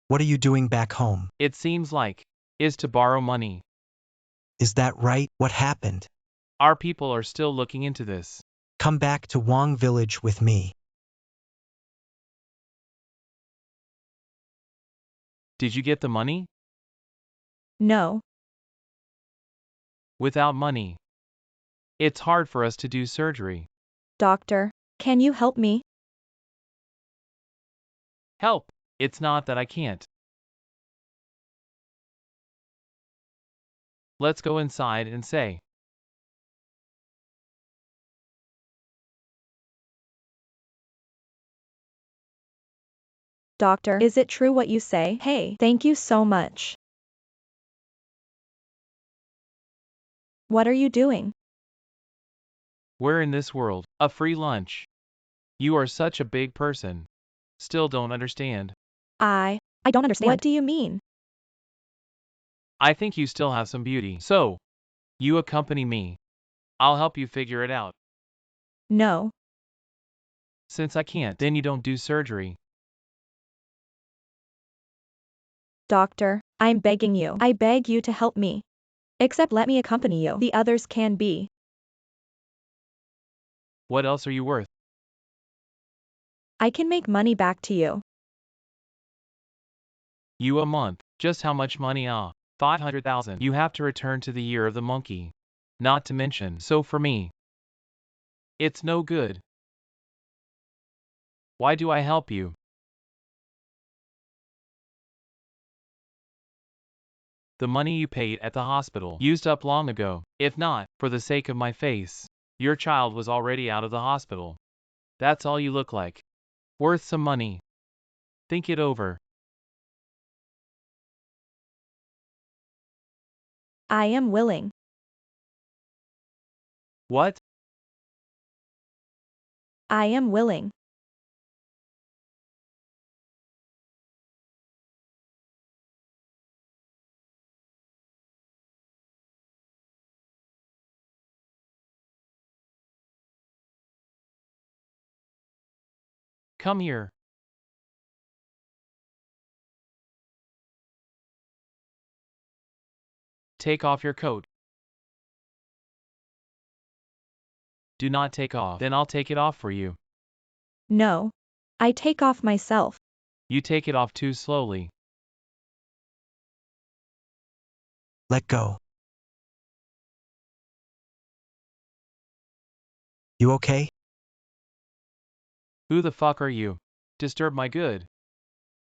What are you doing back home? It seems like is to borrow money. Is that right? What happened? Our people are still looking into this. Come back to Wang village with me. Did you get the money? No. Without money, it's hard for us to do surgery. Doctor, can you help me? Help! It's not that I can't. Let's go inside and say. Doctor, is it true what you say? Hey, thank you so much. What are you doing? Where in this world? A free lunch. You are such a big person. Still don't understand. I don't understand. What do you mean? I think you still have some beauty. So, you accompany me. I'll help you figure it out. No. Since I can't, then you don't do surgery. Doctor, I'm begging you. I beg you to help me. Except let me accompany you. The others can be. What else are you worth? I can make money back to you. You a month. Just how much money? 500,000. You have to return to the year of the monkey. Not to mention, so for me, it's no good. Why do I help you? The money you paid at the hospital, used up long ago. If not, for the sake of my face, your child was already out of the hospital. That's all you look like. Worth some money. Think it over. I am willing. What? I am willing. Come here. Take off your coat. Do not take off. Then I'll take it off for you. No. I take off myself. You take it off too slowly. Let go. You okay? Who the fuck are you? Disturb my good.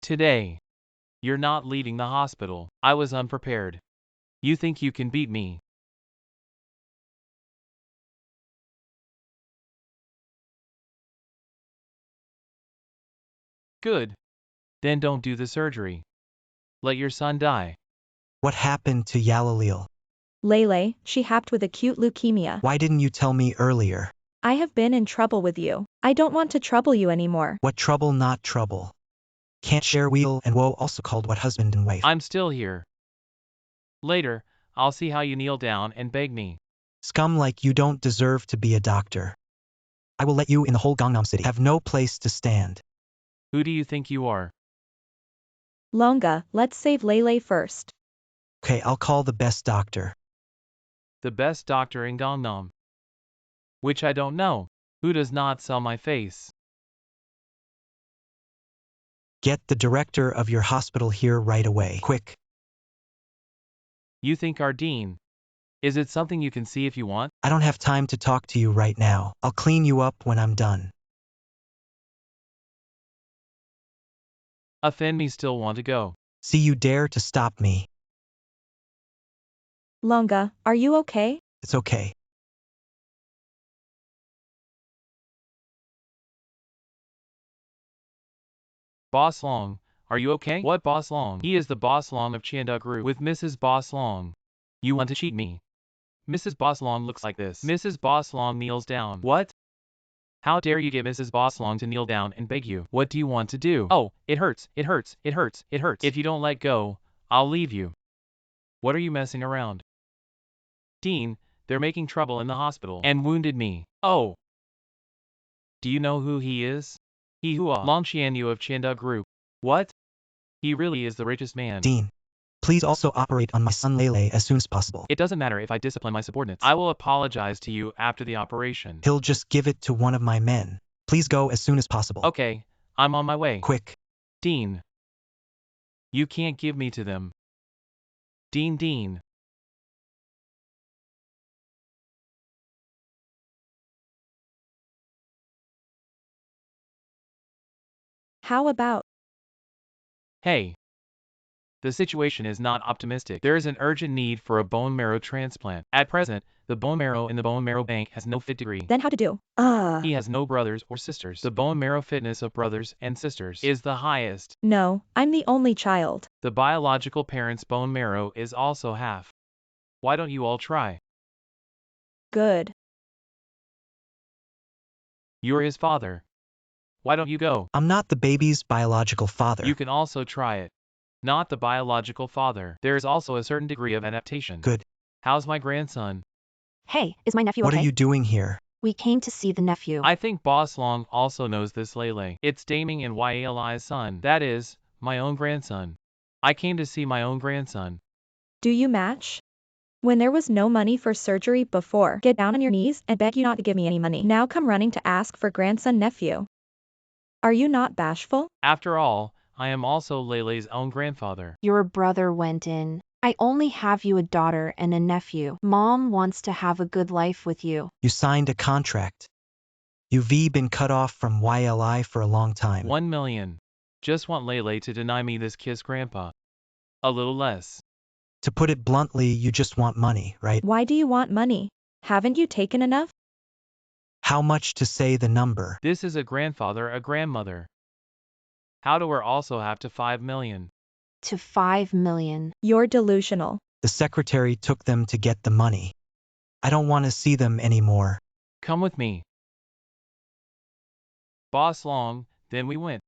Today. You're not leaving the hospital. I was unprepared. You think you can beat me? Good. Then don't do the surgery. Let your son die. What happened to Yalalil? Lele, she happed with acute leukemia. Why didn't you tell me earlier? I have been in trouble with you. I don't want to trouble you anymore. What trouble not trouble? Can't share wheel and woe also called what husband and wife. I'm still here. Later, I'll see how you kneel down and beg me. Scum like you don't deserve to be a doctor. I will let you in the whole Gangnam City have no place to stand. Who do you think you are? Longa, let's save Lele first. Okay, I'll call the best doctor. The best doctor in Gangnam. Which I don't know. Who does not sell my face? Get the director of your hospital here right away. Quick. You think our dean. Is it something you can see if you want? I don't have time to talk to you right now. I'll clean you up when I'm done. Offend me still want to go. See you dare to stop me. Longa, are you okay? It's okay. Boss Long, are you okay? What Boss Long? He is the Boss Long of Chanda Group with Mrs. Boss Long. You want to cheat me? Mrs. Boss Long looks like this. Mrs. Boss Long kneels down. What? How dare you get Mrs. Boss Long to kneel down and beg you? What do you want to do? Oh, it hurts, it hurts, it hurts, it hurts. If you don't let go, I'll leave you. What are you messing around? Dean, they're making trouble in the hospital and wounded me. Oh. Do you know who he is? He Hua Longshianyu of Chanda Group. What? He really is the richest man. Dean, please also operate on my son Lele as soon as possible. It doesn't matter if I discipline my subordinates. I will apologize to you after the operation. He'll just give it to one of my men. Please go as soon as possible. Okay, I'm on my way. Quick. Dean. You can't give me to them. Dean. How about? Hey. The situation is not optimistic. There is an urgent need for a bone marrow transplant. At present, the bone marrow in the bone marrow bank has no fit degree. Then how to do? He has no brothers or sisters. The bone marrow fitness of brothers and sisters is the highest. No, I'm the only child. The biological parent's bone marrow is also half. Why don't you all try? Good. You're his father. Why don't you go? I'm not the baby's biological father. You can also try it. Not the biological father. There is also a certain degree of adaptation. Good. How's my grandson? Hey, is my nephew What okay? are you doing here? We came to see the nephew. I think Boss Long also knows this Lele. It's Daming and Yali's son. That is, my own grandson. I came to see my own grandson. Do you match? When there was no money for surgery before, get down on your knees and beg you not to give me any money. Now come running to ask for grandson nephew. Are you not bashful? After all, I am also Lele's own grandfather. Your brother went in. I only have you a daughter and a nephew. Mom wants to have a good life with you. You signed a contract. You've been cut off from YLI for a long time. 1 million. Just want Lele to deny me this kiss, Grandpa. A little less. To put it bluntly, you just want money, right? Why do you want money? Haven't you taken enough? How much to say the number? This is a grandfather, a grandmother. How do we also have to 5 million? To 5 million. You're delusional. The secretary took them to get the money. I don't want to see them anymore. Come with me. Boss Long, then we went.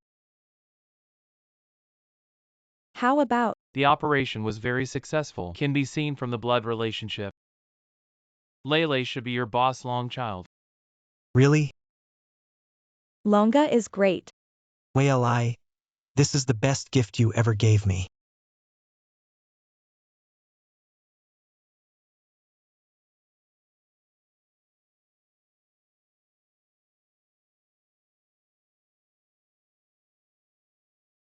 How about? The operation was very successful. Can be seen from the blood relationship. Lele should be your Boss Long child. Really? Longa is great. YLI, this is the best gift you ever gave me.